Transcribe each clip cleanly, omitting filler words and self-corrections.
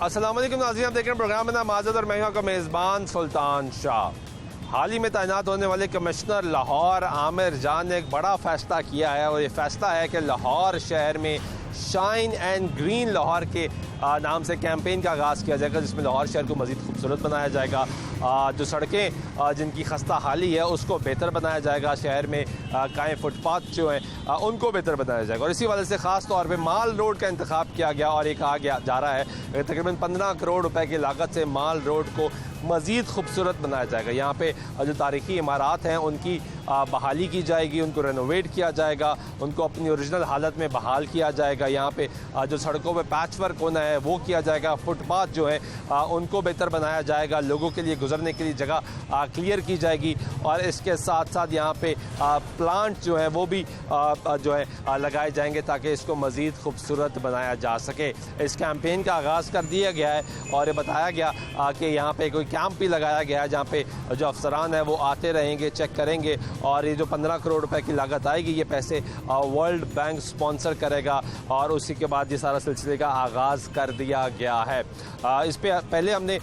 अस्सलाम वालेकुम नाज़रीन, आप देख रहे हैं प्रोग्राम में नाम आज़ाद और मैं आपका मेज़बान सुल्तान शाह। हाल ही में तैनात होने वाले कमिश्नर लाहौर आमिर जान ने एक बड़ा फ़ैसला किया है और ये फ़ैसला है कि लाहौर शहर में शाइन एंड ग्रीन लाहौर के नाम से कैंपेन का आगाज़ किया जाएगा, जिसमें लाहौर शहर को मज़ीद खूबसूरत बनाया जाएगा। जो सड़कें जिनकी खस्ता हाली है उसको बेहतर बनाया जाएगा, शहर में काएँ फुटपाथ जो हैं उनको बेहतर बनाया जाएगा। और इसी वजह से ख़ास तौर पे माल रोड का इंतखाब किया गया और ये कहा गया जा रहा है तकरीबन 15 करोड़ रुपए की लागत से माल रोड को मज़ीद खूबसूरत बनाया जाएगा। यहाँ पे जो तारीख़ी इमारात हैं उनकी बहाली की जाएगी, उनको रेनोवेट किया जाएगा, उनको अपनी ओरिजिनल हालत में बहाल किया जाएगा। यहाँ पे जो सड़कों पे पैच वर्क होना है वो किया जाएगा, फुटपाथ जो है उनको बेहतर बनाया जाएगा, लोगों के लिए गुजरने के लिए जगह क्लियर की जाएगी। और इसके साथ साथ यहाँ पे प्लांट जो है वो भी जो है लगाए जाएंगे ताकि इसको मज़ीद खूबसूरत बनाया जा सके। इस कैंपेन का आगाज़ कर दिया गया है और ये बताया गया कि यहाँ पे कोई कैंप भी लगाया गया है जहाँ पे जो अफसरान है वो आते रहेंगे, चेक करेंगे। और ये जो 15 करोड़ रुपए की लागत आएगी ये पैसे वर्ल्ड बैंक स्पॉन्सर करेगा और उसी के बाद ये सारा सिलसिले का आगाज़ कर दिया गया है। इस पे पहले हमने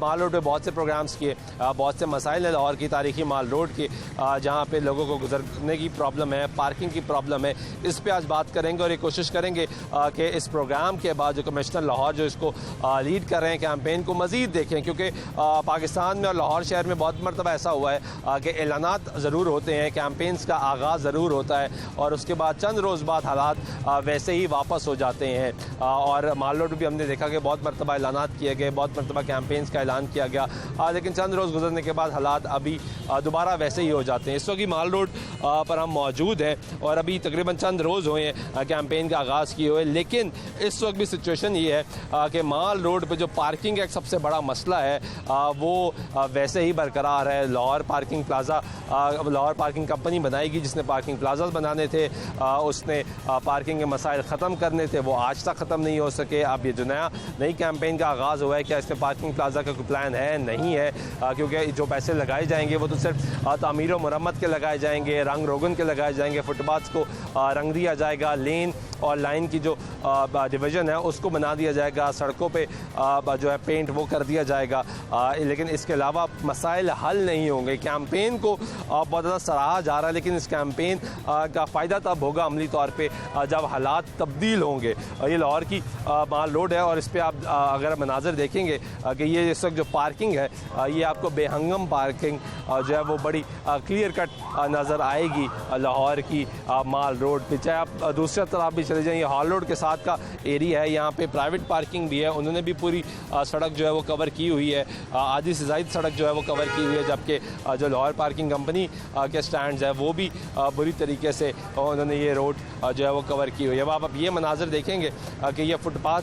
माल रोड पे बहुत से प्रोग्राम्स किए, बहुत से मसाइल हैं लाहौर की तारीखी माल रोड के, जहाँ पे लोगों को गुजरने की प्रॉब्लम है, पार्किंग की प्रॉब्लम है। इस पे आज बात करेंगे और ये कोशिश करेंगे कि इस प्रोग्राम के बाद जो कमिश्नर लाहौर जो इसको लीड कर रहे हैं कैंपेन को मज़ीद देखें, क्योंकि पाकिस्तान में और लाहौर शहर में बहुत मरतबा ऐसा हुआ है कि ऐलानात ज़रूर होते हैं, कैंपेन्स का आगाज़ ज़रूर होता है और उसके बाद चंद रोज़ बाद हालात वैसे ही वापस हो जाते हैं। और माल रोड भी हमने देखा कि बहुत मरतबा ऐलानात किए गए, बहुत मरतबा कैंपेन्स का ऐलान किया गया, लेकिन चंद रोज़ गुजरने के बाद हालात अभी दोबारा वैसे ही हो जाते हैं। इस वक्त माल रोड पर हम मौजूद हैं और अभी तकरीबन चंद रोज़ हुए हैं कैंपेन का आगाज़ किए हुए, लेकिन इस वक्त भी सिचुएशन ये है कि माल रोड पर जो पार्किंग एक सबसे बड़ा मसला है वो वैसे ही बरकरार है। Lahore parking plaza, Lahore parking company बनाएगी जिसने पार्किंग प्लाज़ा बनाने थे, उसने पार्किंग के मसाइल ख़त्म करने थे, वो आज तक ख़त्म नहीं हो सके। अब ये जो नई कैंपेन का आगाज़ हुआ है, क्या इसमें पार्किंग प्लाज़ा का कोई प्लान है? नहीं है, क्योंकि जो पैसे लगाए जाएंगे वो तो सिर्फ तामीर और मरम्मत के लगाए जाएंगे, रंग रोगन के लगाए जाएंगे, फुटपाथ को रंग दिया जाएगा, लेन और लाइन की जो डिवीज़न है उसको बना दिया जाएगा, सड़कों पे जो है पेंट वो कर दिया जाएगा, लेकिन इसके अलावा मसाइल हल नहीं होंगे। कैंपेन को बहुत ज़्यादा सराहा जा रहा है, लेकिन इस कैंपेन का फ़ायदा तब होगा अमली तौर पे जब हालात तब्दील होंगे। ये लाहौर की माल रोड है और इस पर आप अगर मनाजर देखेंगे कि ये इस वक्त जो पार्किंग है ये आपको बेहंगम पार्किंग जो है वो बड़ी क्लियर कट नज़र आएगी लाहौर की माल रोड पे। चाहे आप दूसरी तरफ भी चले जाएँ, हॉल रोड के साथ का एरिया है, यहाँ पे प्राइवेट पार्किंग भी है, उन्होंने भी पूरी सड़क जो है वो कवर की हुई है, आधी से ज़ायद सड़क जो है वो कवर की हुई है, जबकि जो लाहौर पार्किंग कंपनी के स्टैंड्स है वो भी बुरी तरीके से उन्होंने ये रोड जो है वो कवर की हुई है। अब आप ये मनाजर देखेंगे कि ये फुटपाथ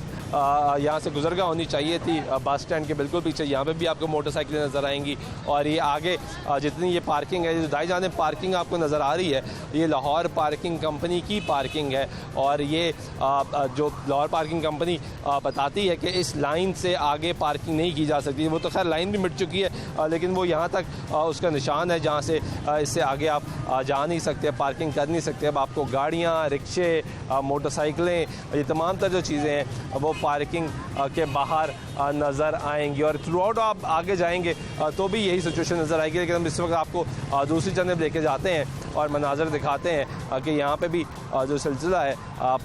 यहाँ से गुजरगा होनी चाहिए थी बस स्टैंड के बिल्कुल पीछे, यहाँ पे भी आपको मोटरसाइकिलें नज़र आएंगी। और ये आगे जितनी ये पार्किंग है, जो दाई जानिब पार्किंग आपको नज़र आ रही है, ये लाहौर पार्किंग कंपनी की पार्किंग है और ये जो लाहौर पार्किंग कंपनी बताती है कि इस लाइन से आगे पार्किंग नहीं की जा सकती। वो तो खैर लाइन भी मिट चुकी है, लेकिन वो यहाँ तक उसका निशान है जहाँ से इससे आगे आप जा नहीं सकते, पार्किंग कर नहीं सकते। अब आपको गाड़ियाँ, रिक्शे, मोटरसाइकिलें, ये तमाम तरह जो चीज़ें हैं वो पार्किंग के बाहर नज़र आएंगी और थ्रू आउट आप आगे जाएंगे तो भी यही सिचुएशन नज़र आएगी। लेकिन हम इस वक्त आपको दूसरी जानब लेके जाते हैं और मनाजर दिखाते हैं कि यहाँ पे भी जो सिलसिला है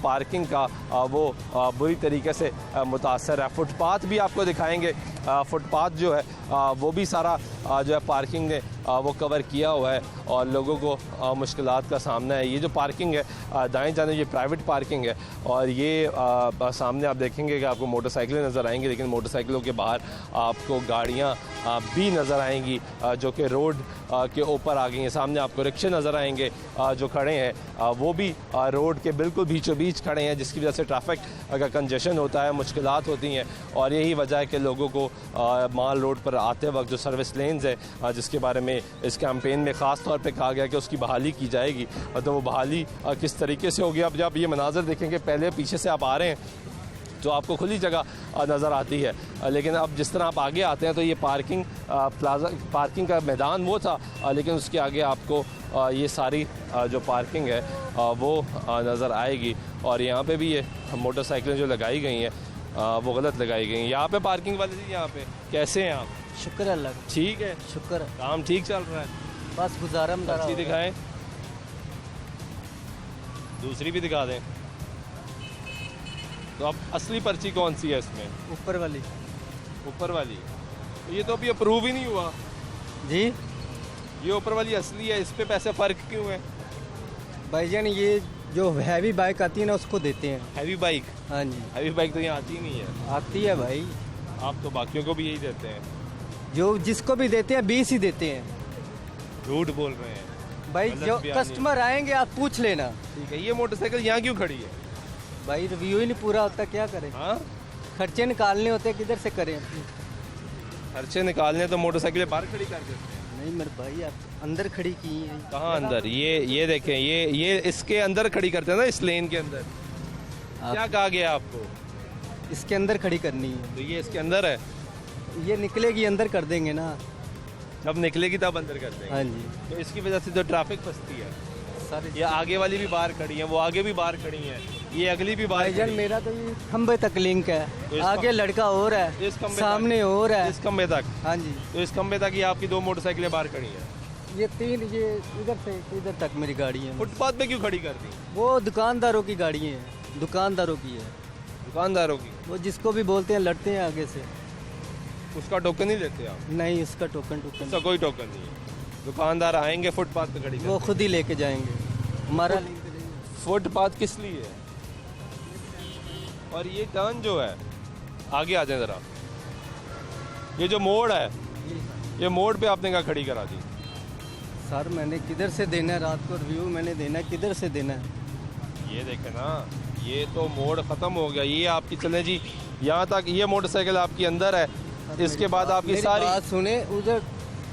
पार्किंग का वो बुरी तरीके से मुतासर है। फुटपाथ भी आपको दिखाएंगे, फुटपाथ जो है वो भी सारा जो है पार्किंग ने वो कवर किया हुआ है और लोगों को मुश्किलात का सामना है। ये जो पार्किंग है दाएं जाने ये प्राइवेट पार्किंग है और ये सामने आप देखेंगे कि आपको मोटरसाइकिलें नज़र आएंगी, लेकिन मोटरसाइकिलों के बाहर आपको गाड़ियाँ भी नज़र आएंगी जो कि रोड के ऊपर आ गई हैं। सामने आपको रिक्शे नज़र आएंगे जो खड़े हैं वो भी रोड के बिल्कुल बीचों बीच खड़े हैं, जिसकी वजह से ट्रैफिक का कंजेशन होता है, मुश्किलात होती हैं। और यही वजह है कि लोगों को माल रोड पर आते वक्त जो सर्विस लेन्स है जिसके बारे में इस कैंपेन में ख़ास तौर पे कहा गया कि उसकी बहाली की जाएगी, तो वो बहाली किस तरीके से होगी। अब जब ये मनाजर देखेंगे, पहले पीछे से आप आ रहे हैं तो आपको खुली जगह नज़र आती है, लेकिन अब जिस तरह आप आगे आते हैं तो ये पार्किंग प्लाजा पार्किंग का मैदान वो था, लेकिन उसके आगे आपको ये सारी जो पार्किंग है वो नज़र आएगी। और यहाँ पे भी ये मोटरसाइकिलें जो लगाई गई हैं वो गलत लगाई गई। यहाँ पे पार्किंग वाले जी, यहाँ पे कैसे हैं आप? शुक्र है अल्लाह का, ठीक है, शुक्र है। काम ठीक चल रहा है? बस गुजारा मजारा पर्ची हो रहा है। दिखाएं, दूसरी भी दिखा दें। तो अब असली पर्ची कौन सी है इसमें? ऊपर वाली ऊपर वाली। तो ये तो अभी अप्रूव ही नहीं हुआ। जी ये ऊपर वाली असली है, इस पे पैसे फ़र्क क्यों है? भाईजान, ये जो हैवी बाइक आती है ना उसको देते हैं। Heavy bike? हाँ जी, हैवी बाइक तो यहाँ आती ही नहीं है। आती है भाई। आप तो बाकियों को भी यही देते हैं। जो जिसको भी देते हैं 20 ही देते हैं झूठ बोल रहे हैं भाई। गलत जो बयानी। कस्टमर आएंगे आप पूछ लेना। ठीक है, ये मोटरसाइकिल यहाँ क्यों खड़ी है? भाई रिव्यू ही नहीं पूरा होता, क्या करें? हाँ, खर्चे निकालने होते हैं, किधर से करें? खर्चे निकालने तो मोटरसाइकिलें बाहर खड़ी कर देते हैं। नहीं मेरे भाई, आप अंदर खड़ी की हैं। कहाँ अंदर? ये देखें, ये इसके अंदर खड़ी करते हैं ना, इस लेन के अंदर। क्या कहा गया आपको? इसके अंदर खड़ी करनी है। तो ये इसके अंदर है, ये निकलेगी अंदर कर देंगे ना। जब निकलेगी तब अंदर करते हैं। हाँ जी तो इसकी वजह से जो ट्रैफिक फंसती है। सर, ये आगे वाली भी बाहर खड़ी है, वो आगे भी बाहर खड़ी है, ये अगली भी बाहर भाईजान खड़ी है। मेरा तो ये खंबे तक लिंक तो है, इस आगे लड़का और है, इस खंबे सामने और है। इस खंबे तक? हाँ जी, तो इस खंबे तक ये आपकी 2 मोटरसाइकिलें बाहर खड़ी हैं। ये 3, ये इधर से इधर तक मेरी गाड़ी है। फुटपाथ पे क्यों खड़ी कर दी? वो दुकानदारों की गाड़ी है, दुकानदारों की है। दुकानदारों की? वो जिसको भी बोलते हैं लड़ते हैं आगे से। उसका टोकन नहीं लेते आप? नहीं, उसका टोकन उसका कोई टोकन नहीं है। दुकानदार आएंगे फुटपाथ पे खड़ी वो कर। खुद ही लेके जाएंगे, हमारा लिंक नहीं। फुटपाथ किस लिए है? और ये टर्न जो है, आगे आ जाए ज़रा, ये जो मोड़ है, ये मोड़ पे आपने क्या खड़ी करा दी? सर मैंने किधर से देना है? रात को रिव्यू मैंने देना है, किधर से देना है? ये देखें ना, ये तो मोड़ ख़त्म हो गया। ये आपकी चले जी, यहाँ तक ये मोटरसाइकिल आपकी अंदर है, इसके बाद आपकी मेरी सारी बात सुने, उधर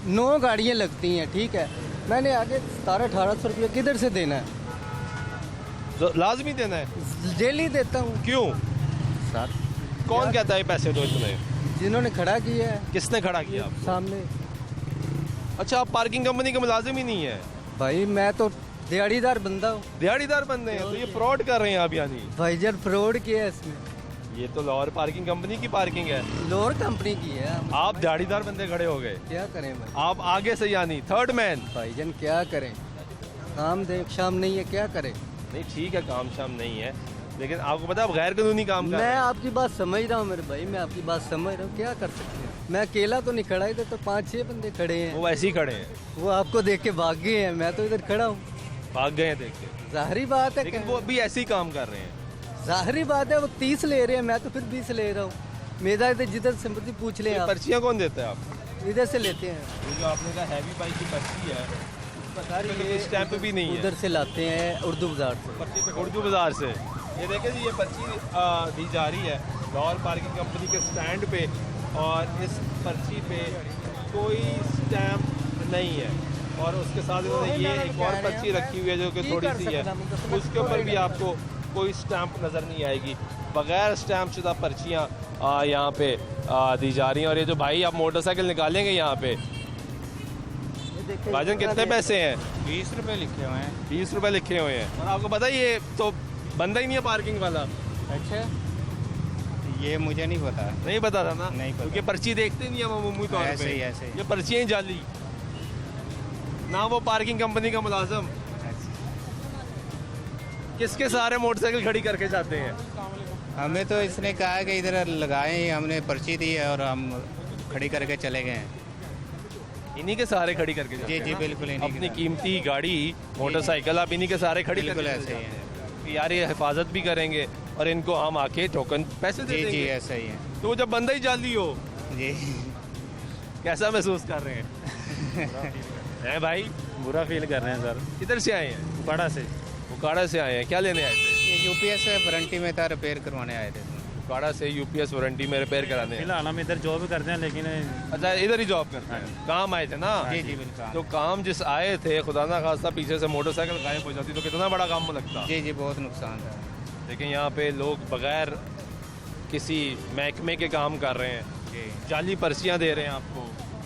9 गाड़ियाँ लगती हैं, ठीक है? मैंने आगे 1700-1800 रुपये किधर से देना है? तो लाजमी देना है। डेली देता हूँ क्यों? सर। कौन कहता है पैसे दो इतने? जिन्होंने खड़ा किया है किसने खड़ा किया आपको? सामने। अच्छा, आप पार्किंग कंपनी का मुलाजिम ही नहीं है? भाई मैं तो दिहाड़ीदार बंदा हूँ। दिहाड़ीदार बंदे हैं, तो ये फ्रॉड कर रहे हैं आप यानी? भाईजान फ्रॉड किया है इसमें। ये तो लाहौर पार्किंग कंपनी की पार्किंग है, लोअर कंपनी की है। आप दिहाड़ीदार बंदे खड़े हो गए। क्या करें भाई? आप आगे से यानी थर्ड मैन। भाईजान क्या करें? काम देख शाम नहीं है, क्या करें? नहीं ठीक है, काम शाम नहीं है, लेकिन आपको पता है आप गैर कानूनी काम कर रहे मैं हैं। आपकी बात समझ रहा हूँ मेरे भाई, मैं आपकी बात समझ रहा हूँ, क्या कर सकते हैं? मैं अकेला तो नहीं खड़ा, इधर तो 5-6 बंदे खड़े हैं। वो वैसे ही खड़े हैं, वो आपको देख के भाग गए हैं, मैं तो इधर खड़ा हूँ। भाग गए हैं देख के। जाहिरी बात है, लेकिन वो भी ऐसे ही काम कर रहे हैं। जाहिरी बात है, वो 30 ले रहे हैं, मैं तो फिर 20 ले रहा हूँ। मेरा इधर जिधर संपत्ति पूछ ले ये आप, पर्चियाँ कौन देता है आप? इधर से लेते हैं। ये जो आपने कहा हैवी बाइक की पर्ची है, पता इसमें तो कोई स्टैंप भी नहीं है। उधर से लाते हैं, उर्दू बाजार से। पर्ची पे उर्दू बाजार से। ये देखें जी, ये पर्ची दी जा रही है लाहौर पार्किंग कंपनी के स्टैंड पे, और इस पर्ची पे कोई स्टैंप नहीं है, और उसके साथ इन्होंने ये एक और पर्ची रखी हुई है जो कि थोड़ी सी है, उसके ऊपर भी आपको कोई स्टैंप नज़र नहीं आएगी। बगैर स्टैंप शुदा पर्चियाँ यहाँ पे दी जा रही हैं। और ये जो भाई आप मोटरसाइकिल निकालेंगे यहाँ पे, भाईजान कितने पैसे हैं? 20 रुपए लिखे हुए हैं। 20 रुपए लिखे हुए हैं। और आपको पता है ये तो बंदा ही नहीं है पार्किंग वाला। अच्छा, ये मुझे नहीं पता। नहीं पता था ना? नहीं पता। क्योंकि पर्ची देखते नहीं है मामूली तौर ऐसे पे। ही, ऐसे ही। ये पर्चियाँ ही जाली, ना वो पार्किंग कंपनी का मुलाजम। किसके सहारे मोटरसाइकिल खड़ी करके जाते हैं? हमें तो इसने कहा कि इधर लगाएं, हमने पर्ची दी है और हम खड़ी करके चले गए हैं। इन्हीं के सहारे खड़ी करके जाते जी हैं जी ना? बिल्कुल इन्हीं अपनी के साथ। कीमती गाड़ी मोटरसाइकिल आप इन्हीं के सहारे खड़ी बिल्कुल करके ऐसे ही जाते है। हैं। कि यार ये हिफाजत भी करेंगे और इनको हम आके टोकन पैसे दे जी जी देंगे। ऐसा ही है। तो जब बंदा ही जाली हो, जी कैसा महसूस कर रहे हैं? हैं भाई? बुरा फील कर रहे हैं सर। किधर से आए हैं? बड़ा से उकाड़ा से आए हैं, क्या लेने आए थे? ये यूपीएस वारंटी में था, रिपेयर करवाने आए थे। उकाड़ा से यूपीएस वारंटी में रिपेयर कराने हैं। फिलहाल हम इधर जॉब करते हैं, लेकिन अच्छा, इधर ही जॉब करते हैं, काम आए थे ना? जी जी बिल्कुल। तो काम जिस आए थे, खुदा ना खास्ता पीछे से मोटरसाइकिल गायब हो जाती तो कितना बड़ा काम लगता। जी जी बहुत नुकसान था। लेकिन यहाँ पे लोग बगैर किसी महकमे के काम कर रहे हैं, जी जाली पर्चियाँ दे रहे हैं आपको,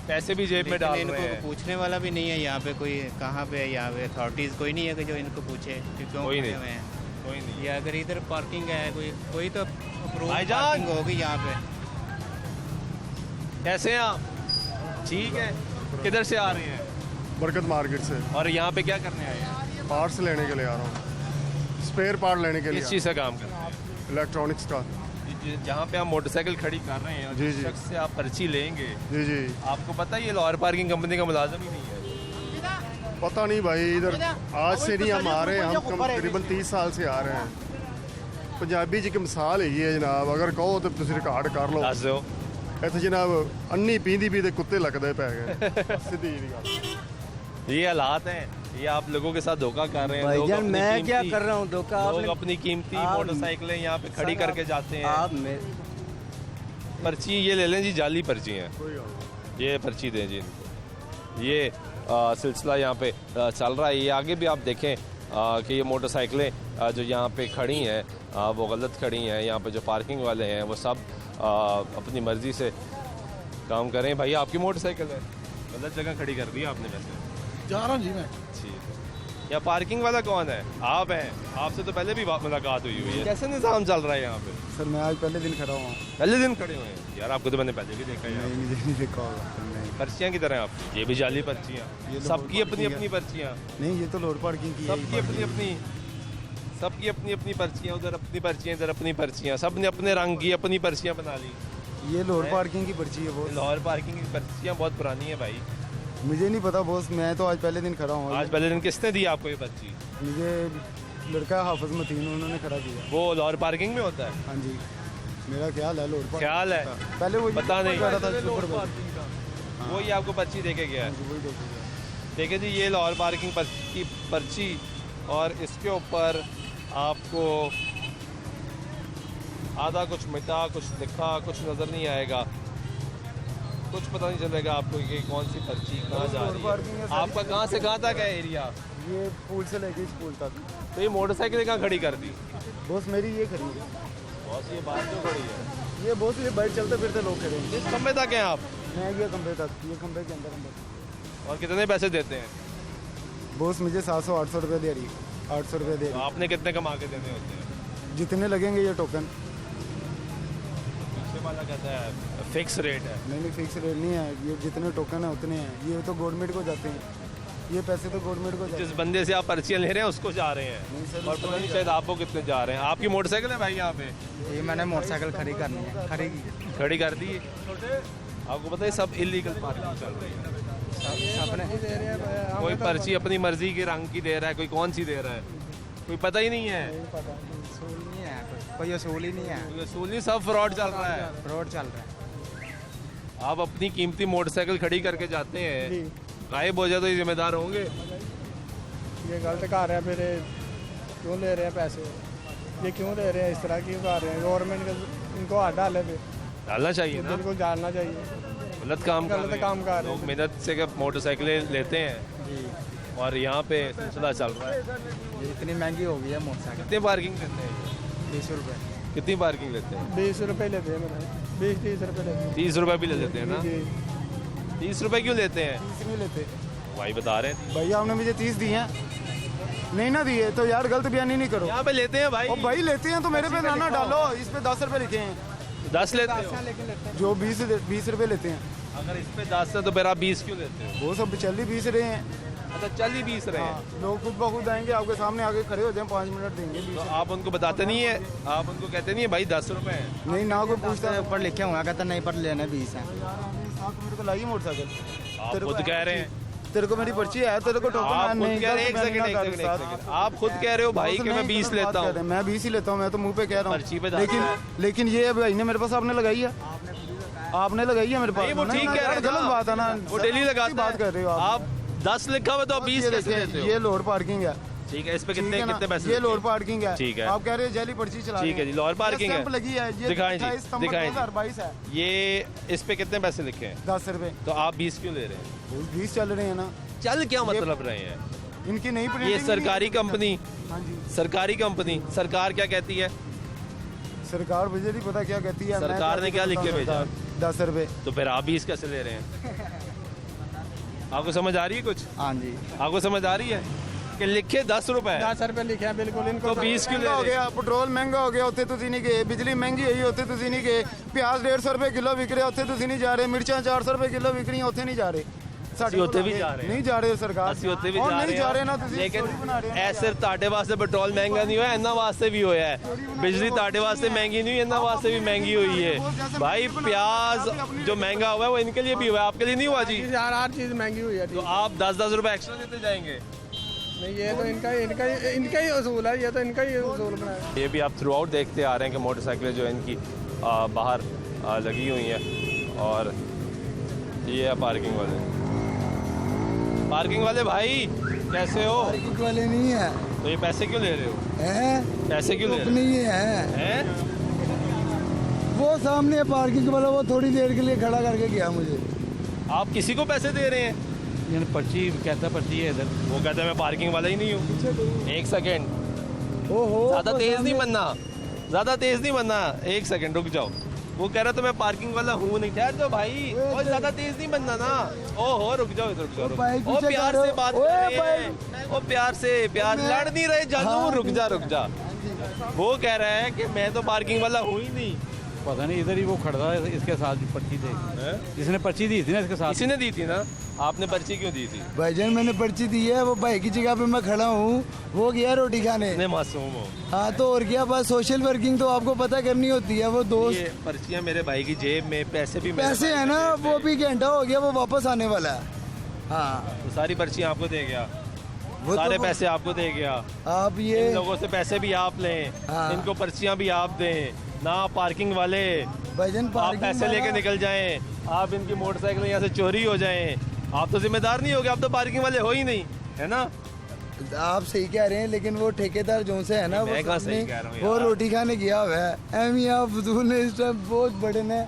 पैसे भी जेब में लेकिन डाल इनको रहे हैं। पूछने वाला भी नहीं है यहाँ पे कोई, कहाँ पे है यहाँ पे अथॉरिटीज़ कोई नहीं है कि जो इनको पूछे कि क्यों कोई खड़े नहीं। हुए हैं। कोई नहीं। या अगर इधर पार्किंग है कोई तो अप्रूव भाईजान। पार्किंग होगी यहाँ पे। कैसे हैं आप? ठीक है। किधर से आ रहे हैं? बरकत मार्केट से और यहाँ पे क्या करने आए हैं? पार्ट्स लेने के लिए आ रहा हूँ, स्पेयर पार्ट लेने के लिए। किस चीज़ से काम कर रहे हैं? इलेक्ट्रॉनिक्स का। जहाँ पे आप मोटरसाइकिल खड़ी कर रहे हैं और जी, जिस जी। शख्स से आप पर्ची लेंगे, जी जी, आपको पता है ये लाहौर पार्किंग कंपनी का मुलाजिम ही नहीं है। पता नहीं भाई, इधर आज से नहीं हम आ रहे हैं, हम तकरीबन 30 साल से आ रहे हैं। पंजाबी जी की मिसाल है ये जनाब, अगर कहो तो तुम रिकॉर्ड कर लो। दस दो। ਇੱਥੇ जनाब अन्नी पींदी पींदे कुत्ते लगते पै गए सीधी जी गल। ये हालात हैं, ये आप लोगों के साथ धोखा कर रहे हैं। लोग भाईजान अपनी मैं क्या कीमती- कर रहा हूँ धोखा? लोग आपने अपनी कीमती आप- मोटरसाइकिलें यहाँ पे खड़ी सर, करके जाते हैं। आप में पर्ची ये ले लें जी, जाली पर्ची हैं। ये पर्ची दें जी इनको। ये सिलसिला यहाँ पे चल रहा है। ये आगे भी आप देखें कि ये मोटरसाइकिलें जो यहाँ पे खड़ी हैं वो गलत खड़ी हैं। यहाँ पे जो पार्किंग वाले हैं वो सब अपनी मर्ज़ी से काम करें। भाई आपकी मोटरसाइकिल है, गलत जगह खड़ी कर दी आपने। वैसे जा रहा हूँ जी मैं। ठीक है। या पार्किंग वाला कौन है? आप हैं। आपसे तो पहले भी मुलाकात हुई है। कैसे निज़ाम चल रहा है यहाँ पे? सर मैं आज पहले दिन खड़ा हुआ। पहले दिन खड़े हुए हैं यार? आपको तो मैंने पहले भी देखा है यार। नहीं देखा होगा। पर्चियाँ की तरह हैं आपकी। ये भी जाली पर्चियाँ, ये तो सबकी लाहौर अपनी पार्किंग अपनी पर्चियाँ, नहीं ये तो लोड पार्किंग की सबकी अपनी अपनी पर्चियाँ। उधर अपनी पर्चियाँ, इधर अपनी पर्चियाँ। सब ने अपने रंग की अपनी पर्चियाँ बना ली। ये लोड पार्किंग की पर्ची है बॉस। लाहौर पार्किंग की पर्चियाँ बहुत पुरानी है भाई। मुझे नहीं पता बॉस, मैं तो आज पहले दिन खड़ा हूँ। आज पहले दिन किसने दी आपको ये पर्ची? मुझे लड़का हाफिज मतीन उन्होंने खड़ा किया। वो लाहौर पार्किंग में होता है? हाँ जी, मेरा ख्याल है लोड पार्किंग। ख्याल है? पहले वो पता नहीं। कर रहा था सुपर बस। वो ही आपको पर्ची दे के गया है। वही देखिए। देखिए जी, ये लाहौर पार्किंग की पर्ची, और इसके ऊपर आपको आधा कुछ मिटा, कुछ लिखा, कुछ नज़र नहीं आएगा, कुछ पता नहीं चलेगा आपको कि कौन सी पर्ची कहाँ जा रही है। आपका कहाँ से कहाँ तक है एरिया? ये पुल से लेके इस पुल तक। तो ये मोटरसाइकिल कहाँ खड़ी कर दी? बॉस मेरी ये खड़ी है। बहुत ये बात क्यों खड़ी है? ये बॉस ये बाइक चलते फिरते लोग खड़े हैं। किस खंबे तक हैं आप? मैं ये खंबे तक, ये खंबे के अंदर। और कितने पैसे देते हैं? बॉस मुझे 700-800 रुपये दे रही है। 800 रुपये दे तो रही आपने कितने कमा के देने होते हैं? है। जितने लगेंगे ये टोकन। पीछे वाला कहता है फिक्स रेट है। नहीं फिक्स रेट नहीं है, ये जितने टोकन है उतने हैं। ये तो गवर्नमेंट को जाते हैं, ये पैसे तो गवर्नमेंट को जाते जिस बंदे से आप पर्चियाँ ले रहे हैं उसको जा रहे हैं, नहीं सर, और पता नहीं शायद आपको कितने जा रहे हैं। आपकी मोटरसाइकिल है भाई यहाँ पे? ये मैंने मोटरसाइकिल खड़ी करनी है, खड़ी कर दी। आपको पता है सब इलीगल पार्किंग चल रही है। कोई पर्ची अपनी मर्जी के रंग की दे रहा है, कोई कौन सी दे रहा है, कोई पता ही नहीं है। कोई असूल ही नहीं है, कोई असूल नहीं, सब फ्रॉड चल रहा है। फ्रॉड चल रहा है। आप अपनी कीमती मोटरसाइकिल खड़ी करके जाते हैं, गायब हो जाए तो जिम्मेदार होंगे। ये गलत कर रहे हैं, फिर क्यों ले रहे हैं पैसे? ये क्यों ले रहे हैं? इस तरह क्यों कर रहे हैं? गवर्नमेंट को इनको हटा ले पे डालना चाहिए ना, बिल्कुल डालना चाहिए। गलत काम कर गलत रहे हैं। काम कर रहे हैं। लोग मेहनत से मोटरसाइकिलें लेते हैं और यहाँ पे सिलसिला चल रहा है। ये इतनी महंगी हो गई है मोटरसाइकिल। कितने पार्किंग लेते हैं? 20 रुपये। कितनी पार्किंग लेते हैं? 20 रुपये लेते हैं मेरे, 20-30 रुपये लेते हैं। 30 रुपये भी ले लेते हैं ना? जी 30 रुपये क्यों लेते हैं? 30 नहीं लेते भाई बता रहे हैं। भैया, आपने मुझे 30 दिए हैं। नहीं ना दिए तो यार गलत बयानी नहीं करो। यहाँ पे लेते हैं भाई। और भाई लेते हैं तो मेरे पे ना डालो, इस पे 10 रुपये लिखे हैं। 10 लेते हो? जो 20 रुपये लेते हैं। अगर इस पे 10 है तो फिर आप 20 क्यों लेते हो? वो सब चल ही 20 रहे हैं। अच्छा, चल ही 20 रहे हैं। हाँ, लोग खुद ब खुद आएंगे आपके सामने आके खड़े हो जाए, 5 मिनट देंगे 20। तो आप उनको बताते नहीं है? आप उनको कहते नहीं है भाई 10 रुपए है? नहीं ना कोई पूछता है। ऊपर लिखे हुआ कहता नहीं, पर लेने 20 है। मेरे को लाइए मोटरसाइकिल। आप खुद कह रहे हैं। तेरे को मेरी पर्ची है, तेरे को आप टोकन खुद कह रहे हैं। एक सेकंड, आप खुद कह रहे हो भाई कि मैं 20 लेता हूँ। मैं 20 ही लेता हूँ, मैं तो मुंह पे कह रहा पर्ची पे हूँ। लेकिन ये भाई ने मेरे पास आपने लगाई है, आपने लगाई है मेरे पास। नहीं, वो ठीक ना, कह रहे यार, हैं। गलत बात है ना। वो डेली लगाता बात कर रहे हो आप 10 लिखा हुआ तो आप 20 कैसे लेते हो? ये लोड पार्किंग है। ठीक है, इस पे ठीक कितने है ना? कितने पैसे? ये लोड पार्किंग है। ठीक है। आप कह रहे हैं जैली पर्ची चला ठीक है जी, लाहौर पार्किंग है। स्टैंप लगी है। ये दिखाएं जी, 28 सितंबर दिखाएं जी। 2022 है। ये इस पे कितने पैसे लिखे हैं? 10 रुपए। तो आप 20 क्यों ले रहे हैं? 20 चल रहे हैं ना। चल क्या मतलब रहे हैं? इनकी नई ये प्रिंटिंग सरकारी कंपनी, हाँ जी, सरकारी कंपनी, सरकार क्या कहती है? सरकार मुझे नहीं पता क्या कहती है। सरकार ने क्या लिख के भेजा? 10 रुपए। तो फिर आप 20 कैसे ले रहे हैं? आपको समझ आ रही है कुछ? हाँ जी। आपको समझ आ रही है? कि लिखे 10 रुपए 10 रुपए लिखे हैं बिल्कुल इनको तो 20 क्यों ले ਮਹਿੰਗਾ ਹੋ रहे ਗਿਆ ਪੈਟਰੋਲ ਮਹਿੰਗਾ ਹੋ ਗਿਆ ਉੱਥੇ ਤੁਸੀਂ ਨਹੀਂ ਗਏ ਬਿਜਲੀ ਮਹਿੰਗੀ ਹੋਈ ਉੱਥੇ ਤੁਸੀਂ ਨਹੀਂ ਗਏ ਪਿਆਜ਼ 150 ਰੁਪਏ ਕਿਲੋ ਵਿਕ ਰਿਹਾ ਉੱਥੇ ਤੁਸੀਂ ਨਹੀਂ ਜਾ ਰਹੇ ਮਿਰਚਾਂ 400 ਰੁਪਏ ਕਿਲੋ ਵਿਕ ਰਹੀਆਂ ਉੱਥੇ ਨਹੀਂ ਜਾ ਰਹੇ ਅਸੀਂ ਉੱਥੇ ਵੀ ਜਾ ਰਹੇ ਨਹੀਂ ਜਾ ਰਹੇ ਸਰਕਾਰ ਅਸੀਂ ਉੱਥੇ ਵੀ ਔਰ ਜਾ ਨਹੀਂ ਰਹੇ ਜਾ ਰਹੇ ਹਾਂ ਨਾ ਤੁਸੀਂ ਲੇਕਿਨ story ਬਣਾ ਰਹੇ ਹੋ। ਇਹ ਸਿਰਫ ਤੁਹਾਡੇ ਵਾਸਤੇ ਪੈਟਰੋਲ ਮਹਿੰਗਾ ਨਹੀਂ ਹੋਇਆ ਇਹਨਾਂ ਵਾਸਤੇ ਵੀ ਹੋਇਆ ਹੈ बिजली ਤੁਹਾਡੇ ਵਾਸते महंगी नहीं हुई ਇਹਨਾਂ वास्ते भी महंगी हुई है भाई प्याज जो महंगा हुआ है वो इनके लिए भी हुआ है आपके लिए नहीं हुआ जी यार हर चीज़ महंगी हुई है तो आप 10-10 रुपए एक्स्ट्रा देते जाएंगे नहीं ये तो इनका ही उसूल है ये तो इनका ही उसूल बनाया ये भी आप थ्रू आउट देखते आ रहे हैं कि मोटरसाइकिलें जो है इनकी बाहर लगी हुई हैं और ये है पार्किंग वाले भाई कैसे हो पार्किंग वाले नहीं है तो ये पैसे क्यों ले रहे हो हैं पैसे क्यों ले रहे नहीं है हो हैं वो सामने पार्किंग वाला वो थोड़ी देर के लिए खड़ा करके गया मुझे आप किसी को पैसे दे रहे हैं पर्ची कहता पर्ची है इधर वो कहता है मैं पार्किंग वाला ही नहीं हूँ एक सेकेंड ओहो ज्यादा तेज नहीं बनना ज्यादा तेज नहीं बनना एक सेकंड रुक जाओ वो कह रहा तो मैं पार्किंग वाला हूँ नहीं ठहर जाओ भाई और ज्यादा तेज नहीं बनना ना ओहो रुक जाओ इधर रुक जाओ बाइक ओ पीछे प्यार कर से रहे हो। बात ओए कर रहे हैं ओ प्यार से प्यार लड़ नहीं रहे जानू हाँ, रुक जा वो कह रहा है कि मैं तो पार्किंग वाला हूँ ही नहीं पता नहीं इधर ही वो खड़ा है इसके साथ पर्ची दे जिसने पर्ची दी थी ना इसके साथ किसी ने दी थी ना आपने पर्ची क्यों दी थी भाईजान मैंने पर्ची दी है वो भाई की जगह पे मैं खड़ा हूँ वो गया रोटी खाने इतने मासूम हो हाँ तो और क्या बस सोशल वर्किंग तो आपको पता करनी होती है वो दोस्त ये पर्चियां मेरे भाई की जेब में पैसे भी मेरे पैसे भाई है की ना जेब में। वो भी घंटा हो गया वो वापस आने वाला है हाँ तो सारी पर्चियां आपको दे गया वो सारे तो पैसे आपको दे गया आप ये इन लोगों से पैसे भी आप लें हाँ। इनको पर्चियां भी आप दें ना पार्किंग वाले भाईजान आप पार्किंग पैसे लेके वाला- निकल जाएं आप इनकी मोटरसाइकिल यहाँ से चोरी हो जाएं आप तो जिम्मेदार नहीं हो गए आप तो पार्किंग वाले हो ही नहीं है ना आप सही कह रहे हैं लेकिन वो ठेकेदार जो से है ना मैं वो कहाँ सही सामने कह रहा हूँ वो यार? रोटी खाने गया हुआ है एम यहाँ फजूल ने इस टाइम बहुत बड़े ने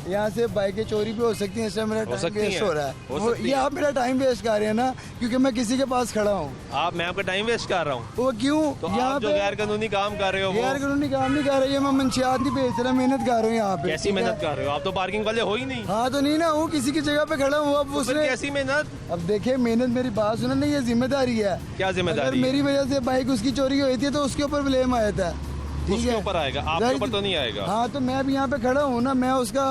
यहाँ से बाइकें चोरी भी हो सकती हैं इस टाइम मेरा टाइम सकती वेस्ट हैं, हो रहा है हो वो सकती ये हैं। आप मेरा टाइम वेस्ट कर रहे हैं ना क्योंकि मैं किसी के पास खड़ा हूँ मैं आपका टाइम वेस्ट कर रहा हूँ वो क्यों तो यहाँ आप जो पे गैर कानूनी काम कर रहे हो गैर वो कानूनी काम नहीं कर रही है मैं मंशियात नहीं बेच रहा मेहनत कर रहा हूँ यहाँ पे कैसी ठीक है? मेहनत कर रहे हो आप तो पार्किंग वाले हो ही नहीं हाँ तो नहीं ना हूँ किसी की जगह पे खड़ा हूँ अब तो फिर उसने कैसी मेहनत अब देखिए मेहनत मेरी बात सुनो ना ये जिम्मेदारी है क्या अगर जिम्मेदारी है? मेरी वजह से बाइक उसकी चोरी हुई थी तो उसके ऊपर ब्लेम आया था ठीक उसके है ऊपर आएगा आपके जाहिर ऊपर सी- तो नहीं आएगा हाँ तो मैं भी यहाँ पे खड़ा हूँ ना मैं उसका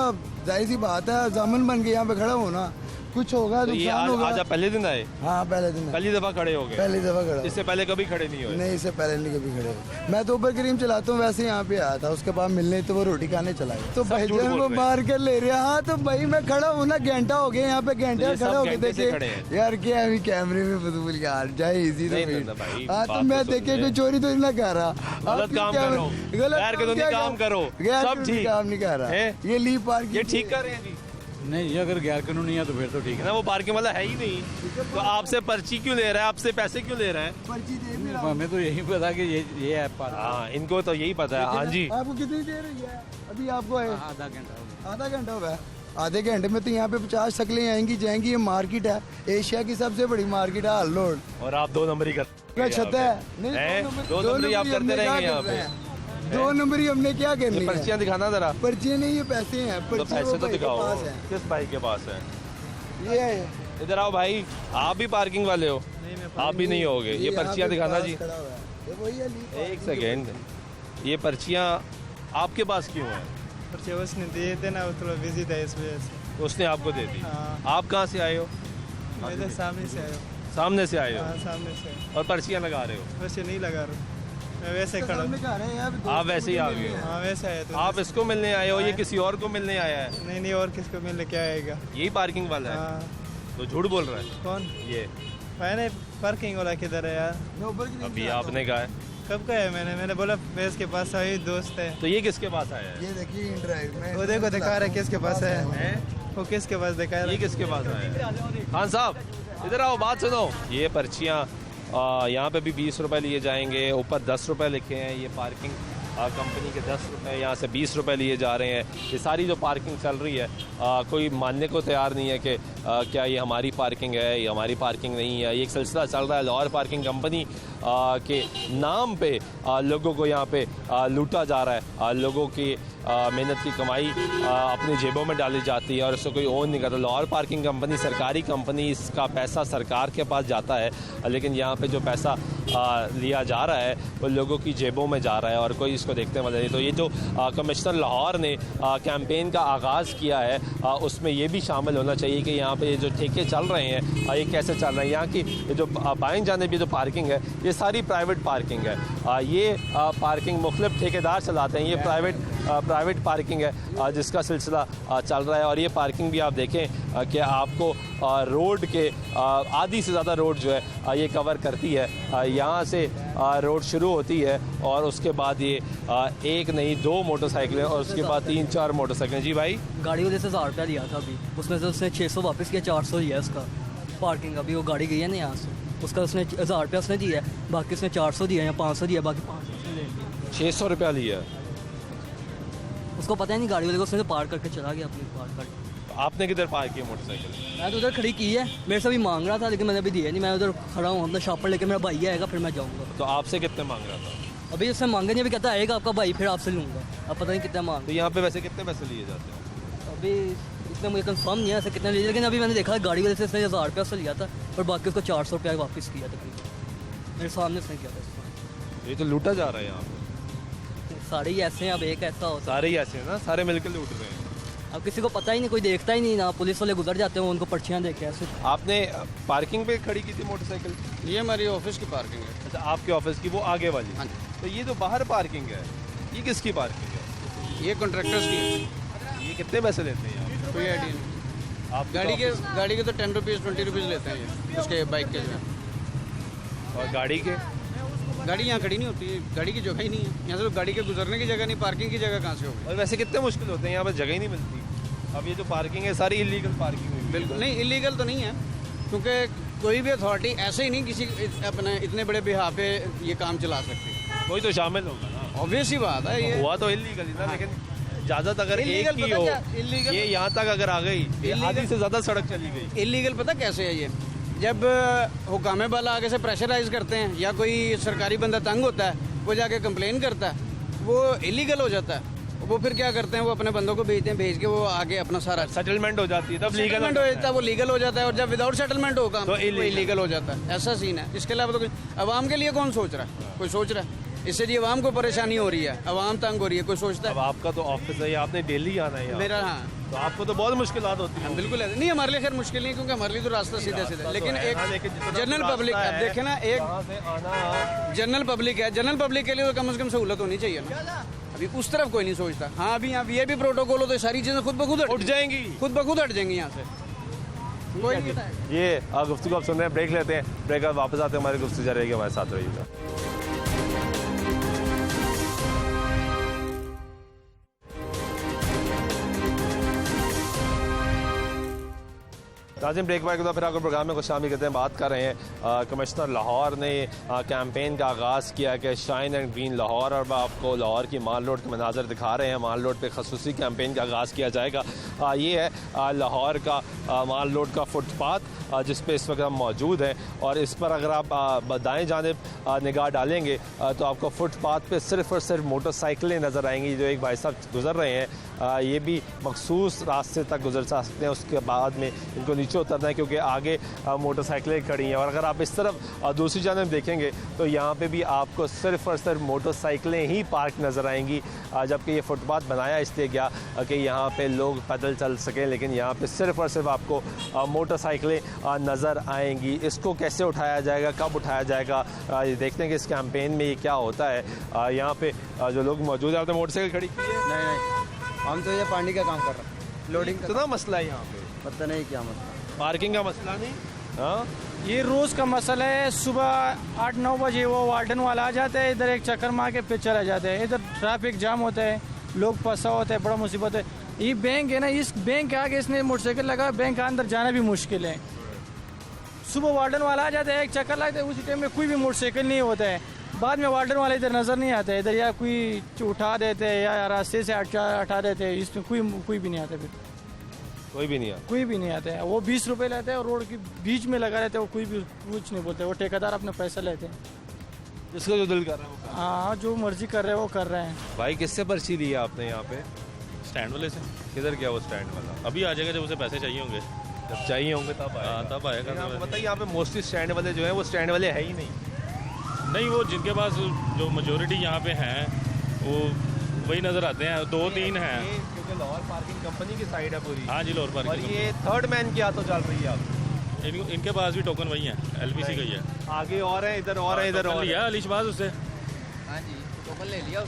जाहिर सी बात है जामन बन के यहाँ पे खड़ा हूँ ना कुछ होगा तो ये नुकसान आज होगा आप पहले दिन आए हाँ पहले दिन पहली दफा खड़े हो गए पहली दफा खड़ा इससे पहले कभी खड़े नहीं हुए नहीं इससे पहले नहीं कभी खड़े हुए। मैं तो ऊबर क्रीम चलाता हूँ वैसे यहाँ पे आया था उसके बाद मिलने तो वो रोटी खाने चला गया तो सब भाई झूठ जान बोल वो रहे हैं। मार कर ले रहा हाँ तो भाई मैं खड़ा हूँ ना घंटा हो गया यहाँ पे घंटे ये सब खड़ा हो गए घंटे से खड़े देखे हैं। यार क्या अभी कैमरे में फजूल यार जाए इजी नहीं, तो नहीं, नहीं, भाई, हाँ बात तो तो मैं सुन देखे ले। कोई चोरी तो नहीं कर रहा गलत काम करो गैर कानूनी काम करो गैर सब कानूनी ठीक काम नहीं कर रहा है? ये ली पार्किंग ये ठीक कर रहे हैं जी नहीं ये अगर गैर कानूनी है तो फिर तो ठीक है है ना वो पार्किंग वाला है ही नहीं तो आपसे पर्ची क्यों ले रहा है आपसे पैसे क्यों ले रहा है पर्ची दे भी रहा हूँ। हमें तो यही पता कि ये है हाँ इनको तो यही पता है हाँ जी आपको कितनी देर हुई है अभी आपको है आधा घंटा हो गया। आधा घंटा हो गया आधे घंटे में तो यहाँ पे 50 शक्लें आएंगी जाएंगी ये मार्केट है एशिया की सबसे बड़ी मार्केट है हल्लोड और आप 2 नंबरी कर क्या छत है नहीं हैं? दो दो नंबरी आप नंबरी करते हमने रहेंगे क्या यहाँ करना पे है? 2 नंबरी हमने क्या करनी ये है पर्चियाँ दिखाना जरा पर्चियाँ नहीं ये पैसे हैं तो पर्ची पैसे वो तो भाई के दिखाओ पास है किस भाई के पास है ये है इधर आओ भाई आप भी पार्किंग वाले हो आप भी नहीं होगे ये यहाँ पर्चियाँ पे दिखाना पास जी खड़ा हुआ है। ये वही है ली एक सेकेंड ये पर्चियाँ आपके पास क्यों है पर्चे उसने दिए थे ना वो थोड़ा बिजी था इस वजह से उसने आपको दे दी हाँ। आप कहाँ से आए हो मैं तो सामने से आया सामने से आए हो हाँ सामने से और पर्चियाँ लगा रहे हो वैसे नहीं लगा रहा मैं वैसे खड़ा सामने कह रहे हैं यहाँ पे आप वैसे ही आ गए हो हाँ वैसे आया तो आप इसको मिलने आए हो ये किसी और को मिलने आया है नहीं नहीं और किसको मिलने क्या आएगा यही पार्किंग वाला है हाँ तो झूठ बोल रहा है कौन ये मैंने पार्किंग वाला किधर है यार मैं ऊपर की अभी आपने कहा है कब का है मैंने बोला मैं इसके पास आई दोस्त है तो ये किसके पास आया है ये देखिए ड्राइव में वो देखो दिखा रहा है किसके पास है हैं? वो किसके पास दिखा रहा ये है किसके पास आया है खान साहब इधर आओ बात सुनो ये पर्चियाँ यहाँ पे भी 20 रुपए लिए जाएंगे ऊपर 10 रुपए लिखे हैं ये पार्किंग कंपनी के 10 रुपए यहाँ से 20 रुपए लिए जा रहे हैं ये सारी जो पार्किंग चल रही है कोई मानने को तैयार नहीं है कि क्या ये हमारी पार्किंग है ये हमारी पार्किंग नहीं है ये एक सिलसिला चल रहा है लाहौर पार्किंग कंपनी के नाम पे लोगों को यहाँ पे लूटा जा रहा है लोगों की मेहनत की कमाई अपनी जेबों में डाली जाती है और इसको कोई ओन नहीं करता। लाहौर पार्किंग कंपनी सरकारी कंपनी, इसका पैसा सरकार के पास जाता है, लेकिन यहाँ पे जो पैसा लिया जा रहा है वो लोगों की जेबों में जा रहा है और कोई इसको देखने वाला नहीं। तो ये जो कमिश्नर लाहौर ने कैंपेन का आगाज़ किया है उसमें ये भी शामिल होना चाहिए कि यहाँ पे जो ठेके चल रहे हैं ये कैसे चल रहे हैं। यहाँ की ये जो बाएं जानिब जो पार्किंग है ये सारी प्राइवेट पार्किंग है। ये पार्किंग मुख्तलिफ ठेकेदार चलाते हैं। ये प्राइवेट पार्किंग है जिसका सिलसिला चल रहा है। और ये पार्किंग भी आप देखें कि आपको रोड के आधी से ज़्यादा रोड जो है ये कवर करती है। यहाँ से रोड शुरू होती है और उसके बाद ये एक नहीं 2 मोटरसाइकिलें और उसके बाद 3-4 मोटरसाइकिलें। जी भाई, गाड़ी वाले से 1000 रुपया दिया था अभी, उसमें से उसने 600 वापस किया, 400 दिया उसका पार्किंग। अभी वो गाड़ी गई है ना यहाँ से, उसका उसने 1000 रुपया उसने दिया है, बाकी उसने 400 दिया या 500 दिया, बाकी 500 उसने ले लिया। 600 रुपया लिया। उसको पता ही नहीं गाड़ी वाले को, उसने पार करके चला गया अपनी पार करके। आपने किधर पार्क की मोटरसाइकिल? मैं तो उधर खड़ी की है, मेरे से भी मांग रहा था लेकिन मैंने अभी दिया नहीं। मैं उधर खड़ा हूँ, अपना शॉपर लेके, मेरा भाई आएगा फिर मैं जाऊँगा। तो आपसे कितने मांग रहा था? अभी उसने मांगे नहीं, अभी कहता आएगा आपका भाई फिर आपसे लूँगा। अब पता नहीं कितना मांग। तो यहाँ पे वैसे कितने पैसे लिए जाते हैं? अभी इतना मुझे कंफर्म नहीं है ऐसे कितने लिए, लेकिन अभी मैंने देखा गाड़ी वाले से उसने 1000 रुपया से लिया था और बाकी उसको 400 रुपया वापस किया तकरीबन। मेरे सामने उसने किया था। ये तो लूटा जा रहा है यहाँ पे। सारे ही ऐसे हैं, अब एक ऐसा होता है। सारे ही ऐसे हैं ना, सारे मिलकर लूट रहे हैं। अब किसी को पता ही नहीं, कोई देखता ही नहीं ना, पुलिस वाले गुजर जाते हैं उनको पर्चियाँ देके ऐसे। आपने पार्किंग पे खड़ी की थी मोटरसाइकिल? ये हमारी ऑफिस की पार्किंग है। अच्छा, आपके ऑफिस की वो आगे वाली? हाँ। तो ये जो बाहर पार्किंग है ये किसकी पार्किंग है? ये कॉन्ट्रैक्टर्स की है। ये कितने पैसे लेते हैं यहाँ? कोई आइडिया नहीं। आप गाड़ी के तो 10 रुपीज़ 20 रुपीज़ लेते हैं ये, उसके बाइक के जो है। और गाड़ी के? गाड़ी यहाँ खड़ी नहीं होती है, गाड़ी की जगह ही नहीं है यहाँ से। तो गाड़ी के गुजरने की जगह नहीं, पार्किंग की जगह कहाँ से होगी? और वैसे कितने मुश्किल होते हैं यहाँ पर, जगह ही नहीं मिलती। अब ये जो पार्किंग है सारी इलीगल पार्किंग है। बिल्कुल नहीं, इलीगल तो नहीं है, क्योंकि कोई भी अथॉरिटी ऐसे ही नहीं किसी अपने इतने बड़े बिहार पे ये काम चला सकती। कोई तो शामिल होगा ना। ऑब्वियस ही बात है ये। हुआ तो इलीगल ही ना, लेकिन इजाजत अगर एक Illegal की पता हो, क्या? Illegal- ये यहाँ तक अगर आ गई, ये आधी से ज़्यादा सड़क चली गई। इलीगल पता कैसे है ये? जब हुकामे वाला आगे से प्रेशराइज करते हैं या कोई सरकारी बंदा तंग होता है, वो जाके कंप्लेन करता है, वो इलीगल हो जाता है। वो फिर क्या करते हैं, वो अपने बंदों को भेजते हैं, भेज के वो आगे अपना सारा सेटलमेंट हो जाती है, तब लीगल सेटलमेंट हो जाता है, वो लीगल हो जाता है। और जब विदाउट सेटलमेंट होगा तो तो इलीगल हो जाता है। ऐसा सीन है। इसके अलावा तो कुछ आवाम के लिए कौन सोच रहा है? कोई सोच रहा है? इससे जी आवाम को परेशानी हो रही है, आवाम तंग हो रही है, कोई सोचता अब है? आपका तो ऑफिस है, आपने डेली आना है यहाँ। मेरा हाँ, तो आपको तो बहुत मुश्किलात होती है। बिल्कुल है। नहीं, हमारे लिए खैर मुश्किल नहीं, क्योंकि हमारे लिए तो रास्ता सीधा सीधा। लेकिन एक जनरल पब्लिक है, देखे ना, एक जनरल पब्लिक है, जनरल पब्लिक के लिए तो कम से कम सहूलत होनी चाहिए ना। अभी उस तरफ कोई नहीं सोचता। हाँ, अभी यहाँ ये भी प्रोटोकॉल हो तो सारी चीज़ें खुद ब खुद उठ जाएंगी, खुद ब खुद हट जाएंगी यहाँ से। कोई नहीं। ये गुफ्तगू आप सुन रहे हैं, ब्रेक लेते हैं, ब्रेक बाद वापस आते हैं, हमारी गुफ्तगू जारी रहेगी, हमारे साथ रहिएगा। नाज़रीन, ब्रेक बाद फिर आपको प्रोग्राम में कुछ शामिल करते हैं। बात कर रहे हैं कमिश्नर लाहौर ने कैंपेन का आगाज़ किया कि शाइन एंड ग्रीन लाहौर, और आपको लाहौर की माल रोड के मनाजर दिखा रहे हैं। माल रोड पे खसूसी कैंपेन का आगाज़ किया जाएगा। ये है लाहौर का माल रोड का फुटपाथ जिस पे इस वक्त हम मौजूद हैं, और इस पर अगर आप दाएँ जानिब निगाह डालेंगे तो आपको फुटपाथ पे सिर्फ़ और सिर्फ मोटरसाइकिलें नज़र आएंगी। जो एक भाई साहब गुजर रहे हैं, ये भी मखसूस रास्ते तक गुजर सकते हैं, उसके बाद में इनको नीचे उतरना है क्योंकि आगे मोटरसाइकिलें खड़ी हैं। और अगर आप इस तरफ दूसरी जानिब देखेंगे तो यहाँ पे भी आपको सिर्फ और सिर्फ मोटरसाइकिलें ही पार्क नज़र आएंगी, जबकि ये फुटपाथ बनाया इसलिए गया कि यहाँ पे लोग पैदल चल सकें, लेकिन यहाँ पे सिर्फ और सिर्फ आपको मोटरसाइकिलें नज़र आएंगी। इसको कैसे उठाया जाएगा, कब उठाया जाएगा, ये देखते हैं कि इस कैंपेन में ये क्या होता है। यहाँ पे जो लोग मौजूद हैं, आपने मोटरसाइकिल खड़ी की है? नहीं, हम तो ये पानी का काम कर रहे हैं, लोडिंग का। कितना मसला है यहाँ पे? पता नहीं क्या मसला, पार्किंग का मसला नहीं। हाँ, ये रोज़ का मसला है। सुबह 8-9 बजे वो वार्डन वाला आ जाता है, इधर एक चक्कर मार के फिर चला जाता है। इधर ट्रैफिक जाम होता है, लोग फंसा होता है, बड़ा मुसीबत है। ये बैंक है ना, इस बैंक के आगे इसने मोटरसाइकिल लगा, बैंक के अंदर जाना भी मुश्किल है। सुबह वार्डन वाला आ जाता है, एक चक्कर लगता है, उसी टाइम में कोई भी मोटरसाइकिल नहीं होता है। बाद में वार्डन वाला इधर नज़र नहीं आता है, इधर या कोई उठा देते हैं या रास्ते से हटा देते हैं। इसमें कोई भी नहीं आता, फिर कोई भी नहीं है, कोई भी नहीं आता है। वो 20 रुपए लेते हैं और रोड के बीच में लगा रहते हैं, वो कोई भी कुछ नहीं बोलते, वो ठेकेदार अपना पैसा लेते हैं। जिसका जो दिल कर रहा है वो कर रहा हाँ जो मर्जी कर रहे हैं वो कर रहे हैं। है। भाई किससे पर्ची ली है आपने यहाँ पे? स्टैंड वाले से किधर गया वो स्टैंड वाला? अभी आ जाएगा जब उसे पैसे चाहिए होंगे। जब चाहिए होंगे तब हाँ आएगा। तब आएगा। लेकिन आपको पता है यहाँ पे मोस्टली स्टैंड वाले जो है वो स्टैंड वाले है ही नहीं। नहीं, वो जिनके पास जो मेजोरिटी यहाँ पे हैं वो वही नज़र आते हैं, 2-3 हैं। ये क्योंकि लाहौर पार्किंग कंपनी की साइड है पूरी। हाँ जी, लोअर और पार्किंग। ये थर्ड मैन की हाथों चल रही है अब। इनके पास भी टोकन वही है, LBC का ही है। आगे और है, इधर और है, इधर टोकन और लिया अलीशबाज उससे। हाँ जी टोकन ले लिया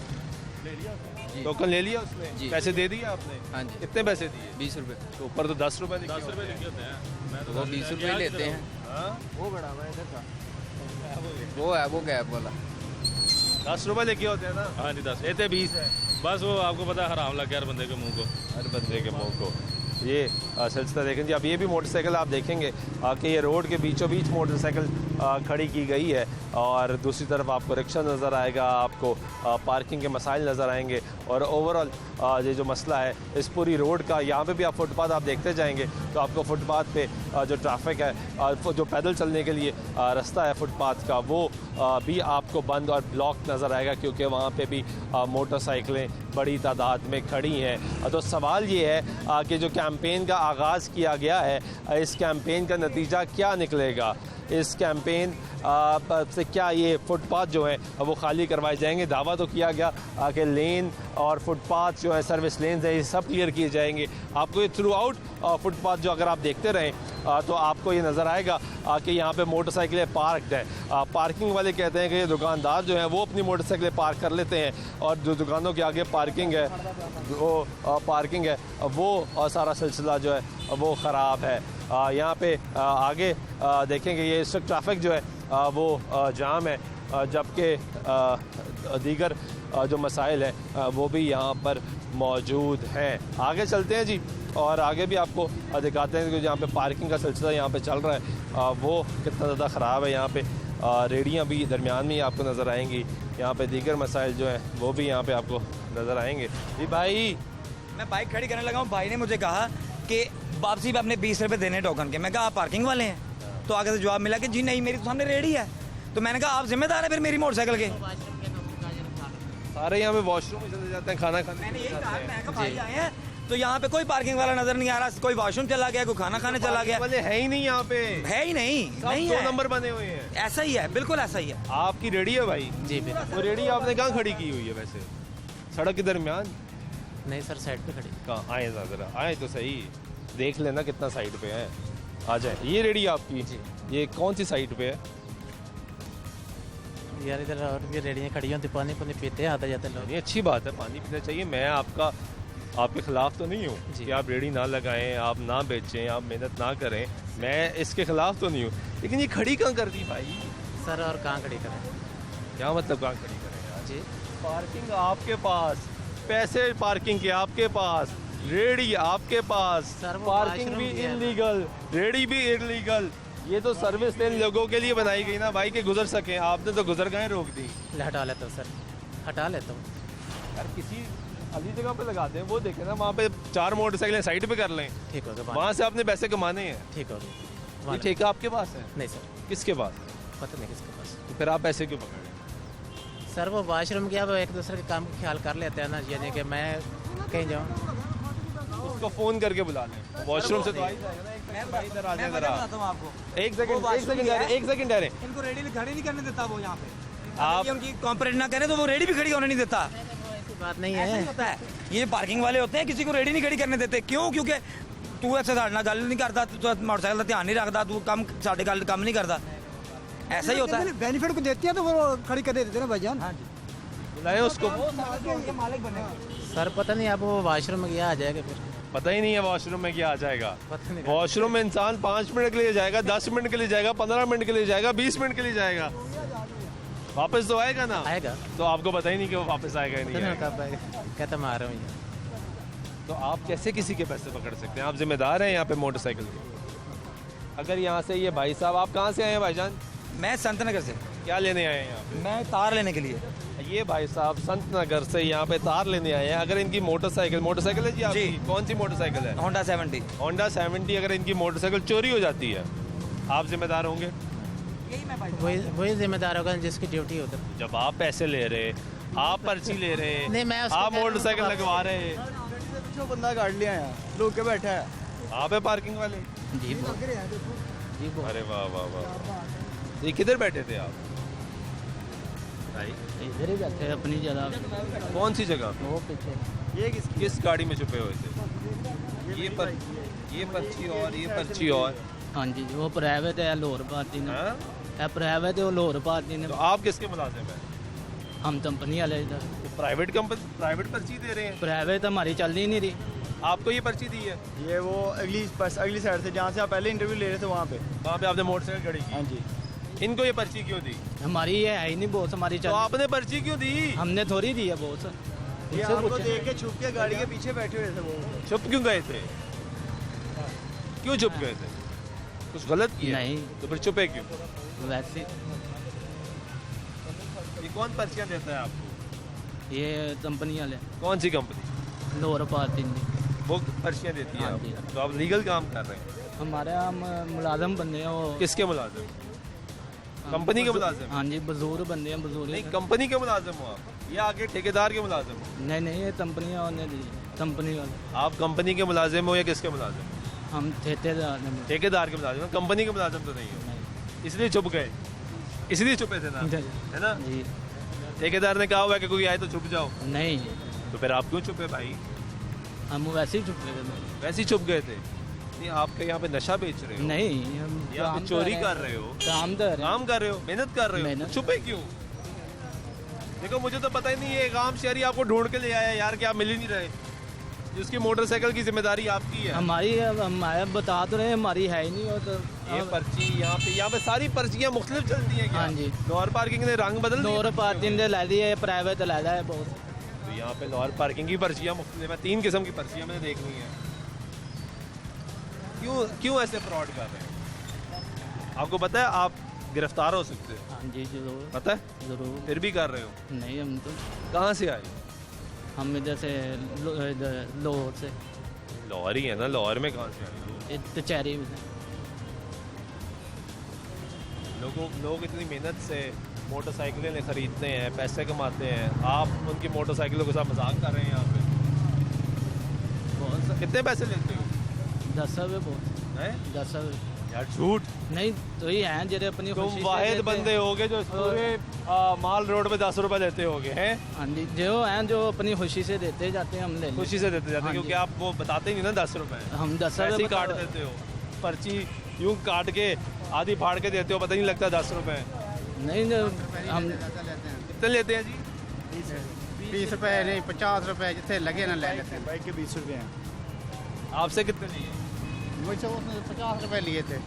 जी। टोकन ले लिया उसने? जी। पैसे दे दिए आपने? हाँ जी। कितने पैसे दिए? 20 रुपये। तो ऊपर तो 10 रुपए 10 रुपये लिखे होते हैं। मैं तो वो 20 रुपये लेते हैं। वो बड़ा हुआ इधर का वो है वो गैप वाला। 10 रुपए लेके होते हैं ना? हाँ जी 10। लेते 20 है बस वो आपको पता है हराम लग गया हर बंदे के मुंह को। हर बंदे के मुंह को। ये सिलसिला देखें जी। अब ये भी मोटरसाइकिल आप देखेंगे कि ये रोड के बीचों बीच मोटरसाइकिल खड़ी की गई है और दूसरी तरफ आपको रिक्शा नज़र आएगा, आपको पार्किंग के मसाइल नज़र आएंगे और ओवरऑल ये जो मसला है इस पूरी रोड का। यहाँ पे भी आप फुटपाथ आप देखते जाएंगे तो आपको फुटपाथ पे जो ट्रैफिक है, जो पैदल चलने के लिए रास्ता है फुटपाथ का, वो भी आपको बंद और ब्लॉक नज़र आएगा क्योंकि वहाँ पे भी मोटरसाइकिलें बड़ी तादाद में खड़ी हैं। तो सवाल ये है कि जो कैंपेन का आगाज़ किया गया है, इस कैंपेन का नतीजा क्या निकलेगा? इस कैंपेन से क्या ये फुटपाथ जो है वो खाली करवाए जाएंगे? दावा तो किया गया कि लेन और फुटपाथ जो है, सर्विस लेन्स है, ये सब क्लियर किए जाएंगे। आपको ये थ्रू आउट फुटपाथ जो अगर आप देखते रहें तो आपको ये नज़र आएगा कि यहाँ पे मोटरसाइकिलें पार्कड है। पार्किंग वाले कहते हैं कि ये दुकानदार जो है वो अपनी मोटरसाइकिलें पार्क कर लेते हैं और जो दुकानों के आगे पार्किंग है वो सारा सिलसिला जो है वो ख़राब है। यहाँ पे आगे देखेंगे ये इस वक्त ट्रैफिक जो है वो जाम है, जबकि दीगर जो मसाइल हैं वो भी यहाँ पर मौजूद हैं। आगे चलते हैं जी और आगे भी आपको दिखाते हैं कि जहाँ पे पार्किंग का सिलसिला यहाँ पे चल रहा है वो कितना ज़्यादा ख़राब है। यहाँ पे रेडियाँ भी दरमियान में ही आपको नज़र आएंगी। यहाँ पे दीगर मसाइल जो हैं वो भी यहाँ पे आपको नज़र आएंगे। जी भाई, मैं बाइक खड़ी करने लगा हूँ, भाई ने मुझे कहा कि वापसी पे अपने 20 रुपये देने टोकन के। मैं कहा आप पार्किंग वाले हैं? तो आगे से जवाब मिला कि जी नहीं, मेरी तो सामने रेडी है। तो मैंने कहा आप जिम्मेदार हैं फिर मेरी मोटरसाइकिल के? सारे यहाँ पे वॉशरूम में चले जाते हैं खाना खाने। मैंने यही कहा, मैं कहा भाई आए हैं तो यहाँ पे कोई पार्किंग वाला नजर नहीं आ रहा, कोई वॉशरूम चला गया, कोई खाना खाने चला गया। वाले है ही नहीं यहाँ पे, है ही नहीं, नहीं 2 है। नंबर बने हुए हैं। ऐसा ही है, बिल्कुल ऐसा ही है। आपकी रेडी है भाई? जी वो रेडी आपने कहाँ खड़ी की हुई है वैसे? सड़क के दरमियान? नहीं सर साइड पे खड़ी। कहाँ? आए ज़रा, आए तो सही, देख लेना कितना साइड पे है। आ जाए। ये रेडी आपकी? ये कौन सी साइड पे है? यार इधर और भी रेडियाँ खड़ी होती, पानी पानी पीते हैं आते जाते लोग। ये अच्छी बात है, पानी पीना चाहिए। मैं आपके खिलाफ तो नहीं हूँ कि आप रेडी ना लगाएं, आप ना बेचें, आप मेहनत ना करें, मैं इसके खिलाफ तो नहीं हूँ। लेकिन ये खड़ी कहाँ कर दी भाई? सर और कहाँ खड़ी करें? क्या मतलब कहाँ खड़ी करें यार? जी पार्किंग आपके पास, पैसे पार्किंग के आपके पास, रेडी आपके पास, सर वो पार्किंग भी washroom भी है ना। इलीगल, रेडी भी इलीगल। ये तो सर्विस लेन लोगों के लिए बनाई गई ना भाई, के गुजर सकें। आपने तो गुजर गए रोक दी। हटा लेता हूँ सर, हटा लेता हूँ। यार किसी अगली जगह पे लगा दें, वो देखें ना, वहाँ पे 4 मोटरसाइकिलें साइड पे कर लें, ठीक हो गया, वहाँ से आपने पैसे कमाने हैं। ठीक हो गया। ये ठेका आपके पास है? नहीं सर। किसके पास? पता नहीं किसके पास। तो फिर आप पैसे क्यों पकड़ रहे हैं? सर वो वॉशरूम किया, वो एक दूसरे के काम का ख्याल कर लेते हैं ना, यानी कि मैं कहीं जाऊँ उसको फोन करके बुला लें, वॉशरूम से तो आ ही जाएगा ना। इधर आ जाए जरा, आपको एक सेकंड ठहरे। इनको रेडी खड़ी नहीं करने देता वो यहाँ पे। आप उनकी कॉम्परेट ना करें तो वो रेडी भी खड़ी होने नहीं देता। ऐसी बात नहीं ऐसा है। ही होता है, ये पार्किंग वाले होते हैं, किसी को रेडी नहीं खड़ी करने देते। क्यों? क्योंकि तू ऐसे साढ़े नाल गल नहीं करता, तू मोटरसाइकिल का ध्यान नहीं रखता, तू कम साढ़े गल कम नहीं करता। ऐसा ही होता है। बेनिफिट को देती है तो वो खड़ी कर देते ना भाईजान। हाँ जी, बुलाए उसको। मालिक बने। सर पता नहीं, अब वो वॉशरूम गया आ जाएगा फिर। पता ही नहीं है वॉशरूम में क्या आ जाएगा। पता नहीं। वॉशरूम में इंसान 5 मिनट के लिए जाएगा, 10 मिनट के लिए जाएगा, 15 मिनट के लिए जाएगा, 20 मिनट के लिए जाएगा, वापस तो आएगा ना। आएगा तो आपको पता ही नहीं कि वो वापस आएगा या नहीं आएगा। कब आएगा? कहता मैं आ रहा हूँ। तो आप कैसे किसी के पैसे पकड़ सकते हैं? आप जिम्मेदार हैं यहाँ पे मोटरसाइकिल के। अगर यहाँ से ये भाई साहब, आप कहाँ से आए हैं भाईजान? मैं संत नगर से। क्या लेने आए हैं यहाँ पे? मैं तार लेने के लिए। ये भाई साहब संत नगर से यहाँ पे तार लेने आए हैं। अगर इनकी मोटरसाइकिल है जी आपकी? जी। कौन सी मोटरसाइकिल है? होंडा 70। होंडा 70। अगर इनकी मोटरसाइकिल चोरी हो जाती है, आप जिम्मेदार होंगे? वही जिम्मेदार होगा जिसकी ड्यूटी होती है। जब आप पैसे ले रहे, आप पर्ची ले रहे, नहीं, मैं उसको आप कह रहा हूँ मोटरसाइकिल उसको लगवा रहे, जो बंदा गाड़ लिया यहाँ रोक के बैठा है। आप है पार्किंग वाले? जी बहुत अरे वाह वाह वाह। ये किधर बैठे थे आप भाई? इधर ही बैठे हैं अपनी जगह। कौन सी जगह पे? वो पीछे ये किस गाड़ी में छुपे हुए थे? ये पर्ची और ये पर्ची और। हाँ जी, वो प्राइवेट है लाहौर पार्टी ने। हाँ? है प्राइवेट है वो लाहौर पार्टी ने। तो आप किसके मुलाजिम हैं? हम कंपनी वाले इधर। तो प्राइवेट कंपनी प्राइवेट पर्ची दे रहे हैं? प्राइवेट हमारी चल ही नहीं रही। आपको ये पर्ची दी है? ये वो अगली साइड से जहाँ से आप पहले इंटरव्यू ले रहे थे वहाँ पे आपने मोटरसाइकिल खड़ी की? हाँ जी। इनको ये पर्ची क्यों दी? हमारी ये है ही नहीं बॉस, हमारी तो चल। आपने पर्ची क्यों दी? हमने थोड़ी दी है बॉस। ये आपको देख के छुप के गाड़ी के पीछे बैठे हुए थे वो। छुप क्यों गए थे? क्यों छुप गए थे? कुछ गलत किया? नहीं। तो फिर छुपे क्यों? वैसे ये कौन पर्चियाँ देता है आपको? ये कंपनी वाले। कौन सी कंपनी? लाहौर पार्टी ने। वो पर्चियाँ देती है हाँ आपको? जी। तो आप लीगल काम कर रहे हैं? हमारे हम मुलाजम बंदे हैं वो। किसके मुलाजिम? कंपनी के मुलाजिम? हाँ जी, बुजुर्ग बंदे हैं बुजुर्ग। नहीं, कंपनी के मुलाजिम हो आप या आगे ठेकेदार के मुलाजिम हो? नहीं ये कंपनी वाले दी, कंपनी वाले। आप कंपनी के मुलाजिम हो या किसके मुलाजिम? हम ठेकेदार ने। ठेकेदार के मुलाजिम हो, कंपनी के मुलाजिम तो नहीं हो, इसलिए छुप गए, इसलिए छुपे थे ना, है ना? जी। ठेकेदार ने कहा हुआ है कि कोई आए तो छुप जाओ। नहीं, तो फिर आप क्यों छुपे भाई? हम वैसे ही छुप गए थे। वैसे ही छुप गए थे? नहीं, आपके यहाँ पे नशा बेच रहे हो? नहीं, हम यहाँ पे चोरी कर रहे हो? काम कर रहे काम कर रहे हो, मेहनत कर रहे हो, मेहनत। तो छुपे क्यों? देखो मुझे तो पता ही नहीं, ये एक आम शहरी आपको ढूंढ के ले आया यार कि आप मिल ही नहीं रहे, जिसकी मोटरसाइकिल की जिम्मेदारी आपकी है। हमारी हमारे बता तो रहे हमारी है ही नहीं। और तो ये पर्ची यहाँ पे सारी पर्चियाँ मुख्तलिफ चलती हैं क्या? हाँ जी। लाहौर पार्किंग ने रंग बदल दिया? लाहौर पार्टी ने ला दी है, प्राइवेट ला है बहुत। तो यहाँ पे लाहौर पार्किंग की पर्चियाँ मुख्तलिफ है, 3 किस्म की पर्चियाँ मैंने देखनी है। क्यों ऐसे फ्रॉड कर रहे हैं? आपको पता है आप गिरफ्तार हो सकते हो? हाँ जी जरूर। पता है? जरूर। फिर भी कर रहे हो? नहीं, हम तो कहाँ से आए? हम इधर से लाहौर से। लाहौर ही है ना, लाहौर में कहाँ से आए? कचहरी में। लोग इतनी मेहनत से मोटरसाइकिलें खरीदते हैं, पैसे कमाते हैं, आप उनकी मोटरसाइकिलों के साथ मजाक कर रहे हैं यहाँ पे। कितने पैसे लेते हो? 10 रुपये बहुत हैं? 10 रुपये यार झूठ नहीं तो ही हैं जेरे अपनी तुम खुशी से वाहिद देते बंदे होगे जो पूरे माल रोड पे 10 रुपए लेते होगे हैं? हाँ जी, जो हैं जो अपनी खुशी से देते जाते हैं, हम ले खुशी से देते जाते हैं, हाँ क्योंकि जी। आप वो बताते ही नहीं ना 10 रुपए, हम 10 ऐसे ही रुपये काट देते हो, पर्ची यूं काट के आधी फाड़ के देते हो, पता नहीं लगता 10 रुपए। नहीं हम कितने लेते हैं जी? 20 रुपए नहीं 50 रुपए जितने लगे ना ले लेते हैं। बाइक के 20 रुपये हैं। आपसे कितने लिए? मुझसे उसने 50 रुपए लिए थे।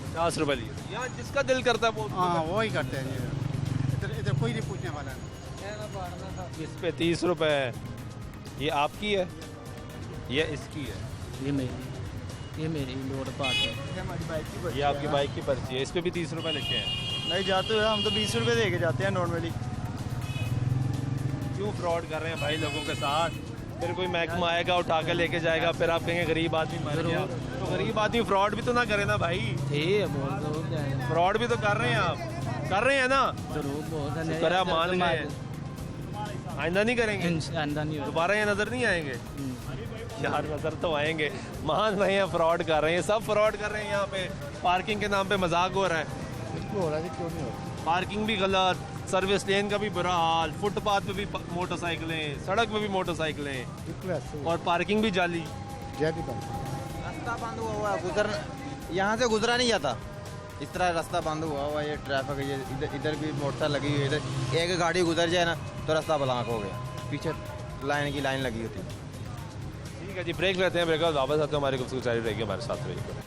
50 रुपए लिए? यहाँ जिसका दिल करता है वो हाँ वो ही करते हैं इधर इधर कोई नहीं पूछने वाला है। इस पे 30 रुपए है, ये आपकी है, ये इसकी है, ये मेरी लोड पार्ट है। हमारी बाइक की ये आपकी बाइक की पर्ची है, इस पे भी 30 रुपए लिखे हैं। नहीं जाते हुए हम तो 20 रुपये दे के जाते हैं नॉर्मली। क्यों फ्रॉड कर रहे हैं भाई लोगों के साथ? फिर कोई महकमा आएगा उठा के लेके जाएगा, फिर आप कहेंगे गरीब आदमी मर गया, तो गरीब आदमी फ्रॉड भी तो ना करे ना भाई। ठीक है, बहुत जरूर जाएगा। फ्रॉड भी तो कर रहे हैं आप, कर रहे हैं ना? जरूर बहुत है। शुक्र है आप मान गए, आइंदा नहीं करेंगे, आइंदा नहीं होगा। दोबारा ये नजर नहीं आएंगे यार? नजर तो आएंगे, मान रहे हैं फ्रॉड कर रहे हैं, सब फ्रॉड कर रहे हैं। यहाँ पे पार्किंग के नाम पे मजाक हो रहा है, हो रहा है क्यों नहीं हो रहा? पार्किंग भी गलत, सर्विस लेन का भी बुरा हाल, फुटपाथ पे भी मोटरसाइकिलें, सड़क पे भी मोटरसाइकिलें, और पार्किंग भी जाली। रास्ता बंद हुआ है, यहाँ से गुजरा नहीं जाता, इस तरह रास्ता बंद हुआ ये ट्रैफिक, ये इधर भी मोटरसाइकिल लगी हुई है, इधर एक गाड़ी गुजर जाए ना तो रास्ता ब्लॉक हो गया, पीछे लाइन की लाइन लगी होती है। ठीक है जी, ब्रेक लेते हैं, ब्रेक बाद वापस आते हैं, हमारी गुफ्तगू जारी रहेगी, हमारे साथ रहिए।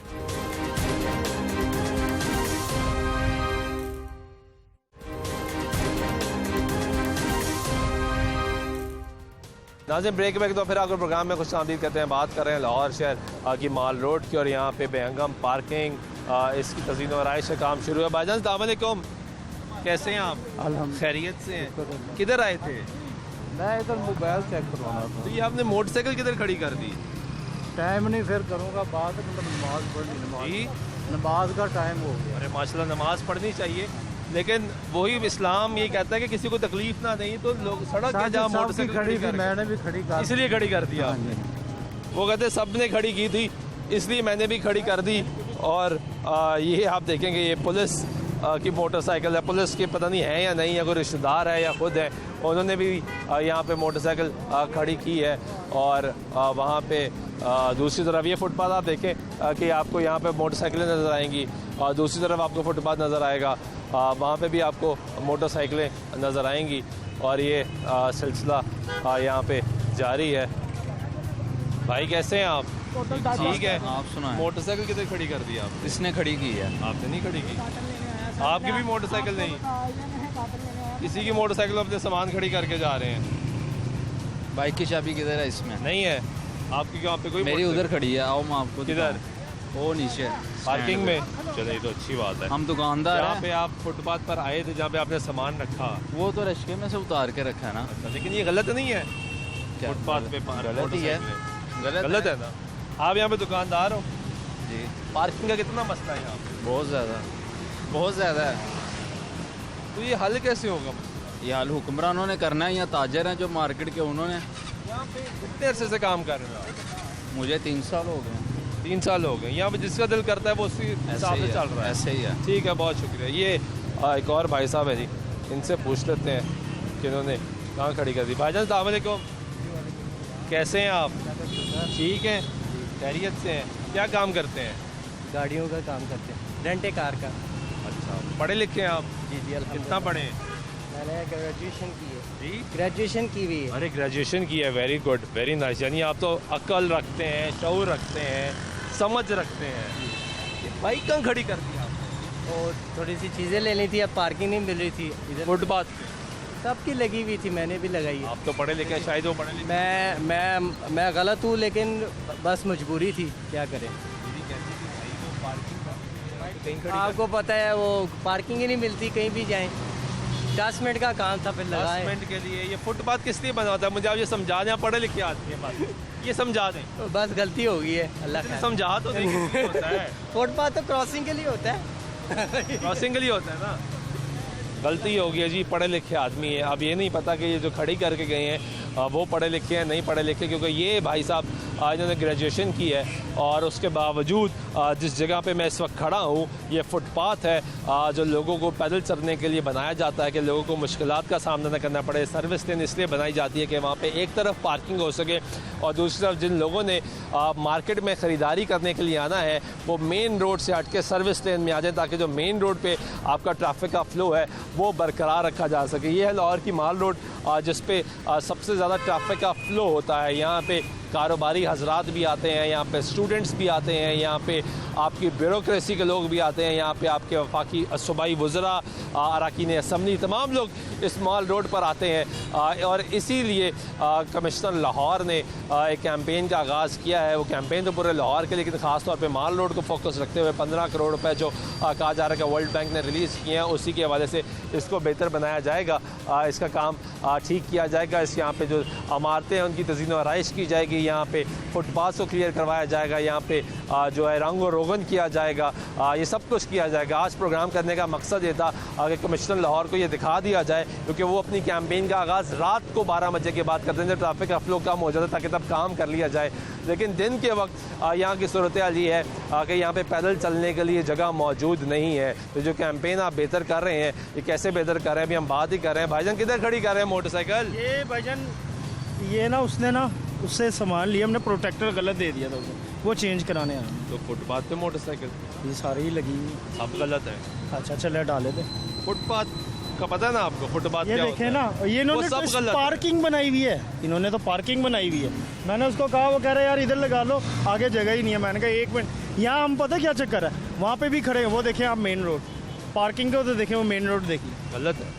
नाज़रीन ब्रेक बैक तो फिर आकर प्रोग्राम में खुश आमदीद करते हैं। बात कर रहे हैं लाहौर शहर की माल रोड की, और यहाँ पे बेहंगम पार्किंग इसकी तज़ीन और आइश का काम शुरू है। भाईजान अस्सलाम वालेकुम, कैसे हैं आप? खैरियत से हैं? किधर आए थे? मैं इधर मोबाइल चेक करवाना था। तो ये आपने मोटरसाइकिल किधर खड़ी कर दी? टाइम नहीं, फिर करूँगा बात, मतलब नमाज पढ़नी जी नमाज का टाइम हो गया। अरे माशाल्लाह नमाज पढ़नी चाहिए, लेकिन वही इस्लाम ये कहता है कि किसी को तकलीफ ना दें, तो लोग सड़क के जहाँ मोटरसाइकिल खड़ी कर, मैंने भी खड़ी कर, इसलिए खड़ी कर दिया। वो कहते सब ने खड़ी की थी इसलिए मैंने भी खड़ी कर दी। और ये आप देखेंगे ये पुलिस की मोटरसाइकिल है, पुलिस की पता नहीं है या नहीं है, कोई रिश्तेदार है या खुद है, उन्होंने भी यहाँ पे मोटरसाइकिल खड़ी की है। और वहाँ पे दूसरी तरफ ये फुटपाथ आप देखें कि आपको यहाँ पे मोटरसाइकिलें नज़र आएंगी, और दूसरी तरफ आपको फुटपाथ नज़र आएगा, वहाँ पे भी आपको मोटरसाइकिलें नज़र आएंगी। और ये सिलसिला यहाँ पे जारी है। भाई कैसे हैं आप? ठीक है। आप सुना मोटरसाइकिल कितने खड़ी कर दी आप? इसने खड़ी की है। आपने नहीं खड़ी की? आपकी भी मोटरसाइकिल नहीं? किसी की मोटरसाइकिल अपने सामान खड़ी करके जा रहे हैं। बाइक की चाबी किधर है? इसमें नहीं है। आपकी यहाँ पे कोई? मेरी उधर खड़ी है, आओ मैं आपको किधर? वो नीचे पार्किंग में। चलो ये तो अच्छी बात है। हम दुकानदार यहाँ हैं। पे आप फुटपाथ पर आए थे जहाँ पे आपने सामान रखा, वो तो रिश्के में से उतार के रखा है ना। लेकिन ये गलत नहीं है? फुटपाथ पे गलत ही है। गलत है ना? आप यहाँ पे दुकानदार हो जी। पार्किंग का कितना मसला है यहाँ पे? बहुत ज़्यादा है। तो ये हल कैसे होगा? ये हाल हुक्मरानों ने करना है या ताजर हैं जो मार्केट के, उन्होंने। यहाँ पे कितने अरसे से काम कर रहे हो आप? मुझे 3 साल हो गए। 3 साल हो गए। यहाँ पे जिसका दिल करता है वो उसी हिसाब से चल रहा है। ऐसे ही है। ठीक है, बहुत शुक्रिया। ये एक और भाई साहब है जी, इनसे पूछ लेते हैं कि इन्होंने कहाँ खड़ी कर दी। भाईजान अस्सलाम वालेकुम, कैसे हैं आप? ठीक हैं, खैरियत से हैं। क्या काम करते हैं? गाड़ियों का काम करते हैं, रेंट ए कार का। अच्छा, पढ़े लिखे हैं आप? जी जी। कितना पढ़े हैं? मैंने ग्रेजुएशन की है जी। ग्रेजुएशन की हुई है। अरे ग्रेजुएशन की है, वेरी गुड, वेरी नाइस। यानी आप तो अक्ल रखते हैं, शऊर रखते हैं, समझ रखते हैं। ये बाइक कहाँ खड़ी कर दी आप? और थोड़ी सी चीज़ें लेनी थी, अब पार्किंग नहीं मिल रही थी इधर। फुटपाथ पे सबकी लगी हुई थी, मैंने भी लगाई है। आप तो पढ़े लिखे हैं, शायद वो पढ़े लिखे। मैं गलत हूँ, लेकिन बस मजबूरी थी, क्या करें। आपको पता है वो पार्किंग ही नहीं मिलती, कहीं भी जाएं। 10 मिनट का काम था, फिर लगा 10 मिनट के लिए। ये फुटपाथ किस लिए बना होता है? मुझे आप ये समझा दें, पढ़े लिखे आदमी है बात, ये समझा दें। तो बस गलती हो गई है, अल्लाह खैर। समझा तो नहीं होता है। फुटपाथ तो क्रॉसिंग के लिए होता है। क्रॉसिंग के लिए होता है ना। गलती हो गई है जी, पढ़े लिखे आदमी है। अब ये नहीं पता कि ये जो खड़ी करके गए हैं वो पढ़े लिखे हैं नहीं पढ़े लिखे, क्योंकि ये भाई साहब इन्होंने ग्रेजुएशन की है और उसके बावजूद जिस जगह पे मैं इस वक्त खड़ा हूँ ये फुटपाथ है जो लोगों को पैदल चलने के लिए बनाया जाता है कि लोगों को मुश्किलात का सामना न करना पड़े। सर्विस लेन इसलिए बनाई जाती है कि वहाँ पे एक तरफ पार्किंग हो सके और दूसरी तरफ जिन लोगों ने मार्केट में ख़रीदारी करने के लिए आना है वो मेन रोड से हट के सर्विस लेन में आ जाए, ताकि जो मेन रोड पे आपका ट्रैफिक का फ़्लो है वो बरकरार रखा जा सके। ये है लाहौर की माल रोड जिस पे सबसे ज़्यादा ट्रैफिक का फ़्लो होता है। यहाँ पे कारोबारी हजरात भी आते हैं, यहाँ पे स्टूडेंट्स भी आते हैं, यहाँ पे आपकी ब्यूरोक्रेसी के लोग भी आते हैं, यहाँ पे आपके वफाकी सूबाई वज़रा, अरकान असम्बली, तमाम लोग इस मॉल रोड पर आते हैं। और इसीलिए कमिश्नर लाहौर ने एक कैंपेन का आगाज़ किया है। वो कैंपेन तो पूरे लाहौर के, लेकिन ख़ास तौर पे माल रोड को फोकस रखते हुए 15 करोड़ रुपए जो कहा जा रहा है कि वर्ल्ड बैंक ने रिलीज़ किए हैं, उसी के हवाले से इसको बेहतर बनाया जाएगा, इसका काम ठीक किया जाएगा। इस यहाँ पे जो इमारतें हैं उनकी तज़ीन व आराइश की जाएगी, यहाँ पे फुटपाथ को क्लियर करवाया जाएगा, यहाँ पे जो है रंग और रोगन किया जाएगा, ये सब कुछ किया जाएगा। आज प्रोग्राम करने का मकसद ये था कि कमिश्नर लाहौर को ये दिखा दिया जाए, क्योंकि वो अपनी कैंपेन का आगाज़ रात को 12 बजे के बाद करते हैं जब ट्रैफिक का फ्लो कम हो जाता है, ताकि तब काम कर लिया जाए। लेकिन दिन के वक्त यहाँ की सूरत हाल ये है कि यहाँ पे पैदल चलने के लिए जगह मौजूद नहीं है। तो जो कैंपेन आप बेहतर कर रहे हैं, ये कैसे बेहतर कर रहे हैं अभी हम बात ही कर रहे हैं। भाईजान किधर खड़ी कर रहे हैं मोटरसाइकिल? ये भाईजान ये ना उससे सामान लिया, हमने प्रोटेक्टर गलत दे दिया था उसे, वो चेंज कराने आए। तो फुटपाथ पे मोटरसाइकिल ये सारी ही लगी हुई, सब गलत है। अच्छा चले डाले थे। फुटपाथ का पता है ना आपको? फुटपाथ ये क्या देखे होता ना, है? ये इन्होंने वो सब गलत पार्किंग बनाई हुई है, इन्होंने तो पार्किंग बनाई हुई है। मैंने उसको कहा, वो कह रहा है यार इधर लगा लो, आगे जगह ही नहीं है। मैंने कहा 1 मिनट, यहाँ हम पता क्या चक्कर है, वहाँ पे भी खड़े हैं, वो देखें आप मेन रोड, पार्किंग को तो देखें, वो मेन रोड देखिए, गलत है,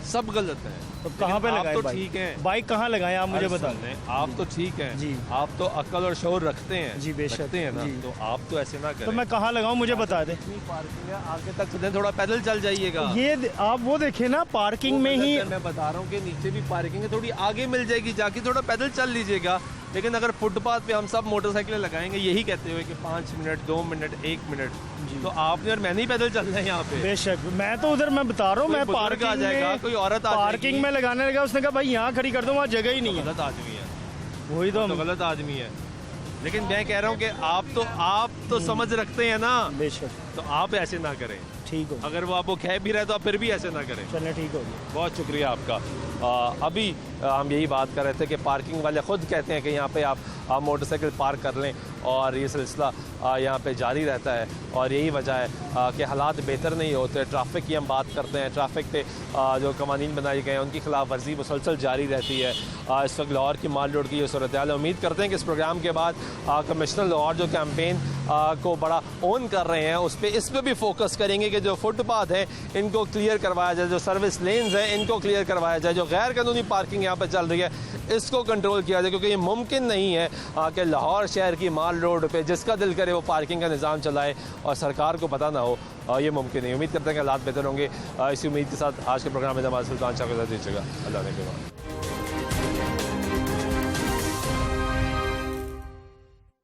सब गलत है। तो कहाँ पे लगाए तो बाइक? ठीक है, बाइक कहाँ लगाए आप मुझे बता दें। आप तो ठीक है जी, आप तो अक्ल और शऊर रखते हैं जी, बेशक रखते हैं ना, तो आप तो ऐसे ना करें। तो मैं कहाँ लगाऊं मुझे बता दें। पार्किंग है आगे तक चलें, थोड़ा पैदल चल जाइएगा। ये आप वो देखें ना, पार्किंग में ही मैं बता रहा हूँ कि नीचे भी पार्किंग है, थोड़ी आगे मिल जाएगी, जाके थोड़ा पैदल चल लीजिएगा। लेकिन अगर फुटपाथ पे हम सब मोटरसाइकिलें लगाएंगे यही कहते हुए कि 5 मिनट 2 मिनट 1 मिनट, तो आपने और मैं नहीं पैदल चल रहे हैं यहाँ पे। बेशक, मैं तो उधर मैं बता रहा हूँ, मैं पार्किंग आ जाएगा, कोई औरत आ पार्किंग में लगाने लगा, उसने कहा भाई यहाँ खड़ी कर दो, वहाँ जगह ही नहीं है। गलत आदमी है, वही तो गलत आदमी है। लेकिन मैं कह रहा हूँ कि आप तो समझ रखते हैं ना। बेशक, तो आप ऐसे ना करें, ठीक हो। अगर वो आपको कह भी रहे तो आप फिर भी ऐसे ना करें। चलिए ठीक हो गया, बहुत शुक्रिया आपका। अभी हम यही बात कर रहे थे कि पार्किंग वाले ख़ुद कहते हैं कि यहाँ पे आप मोटरसाइकिल पार्क कर लें और ये सिलसिला यहाँ पे जारी रहता है, और यही वजह है कि हालात बेहतर नहीं होते। ट्रैफिक की हम बात करते हैं, ट्रैफिक पे जो कवानीन बनाए गए हैं उनकी खिलाफ वर्जी मुसलसल जारी रहती है। इस वक्त लाहौर की माल रोड की ये सूरत हाल है। उम्मीद करते हैं कि इस प्रोग्राम के बाद कमिश्नर लाहौर जो कैंपेन को बड़ा ऑन कर रहे हैं उस पर भी फोकस करेंगे कि जो फुटपाथ है इनको क्लियर करवाया जाए, जो सर्विस लेन्स हैं इनको क्लियर करवाया जाए, जो गैर कानूनी पार्किंग यहाँ पर चल रही है इसको कंट्रोल किया जाए, क्योंकि ये मुमकिन नहीं है कि लाहौर शहर की माल रोड पे जिसका दिल करे वो पार्किंग का निज़ाम चलाए और सरकार को पता ना हो। ये मुमकिन नहीं। उम्मीद करते हैं कि हालात बेहतर होंगे। इसी उम्मीद के साथ आज के प्रोग्राम में जमात सुल्तान शाह को दीजिएगा। अल्लाह ने के बाद।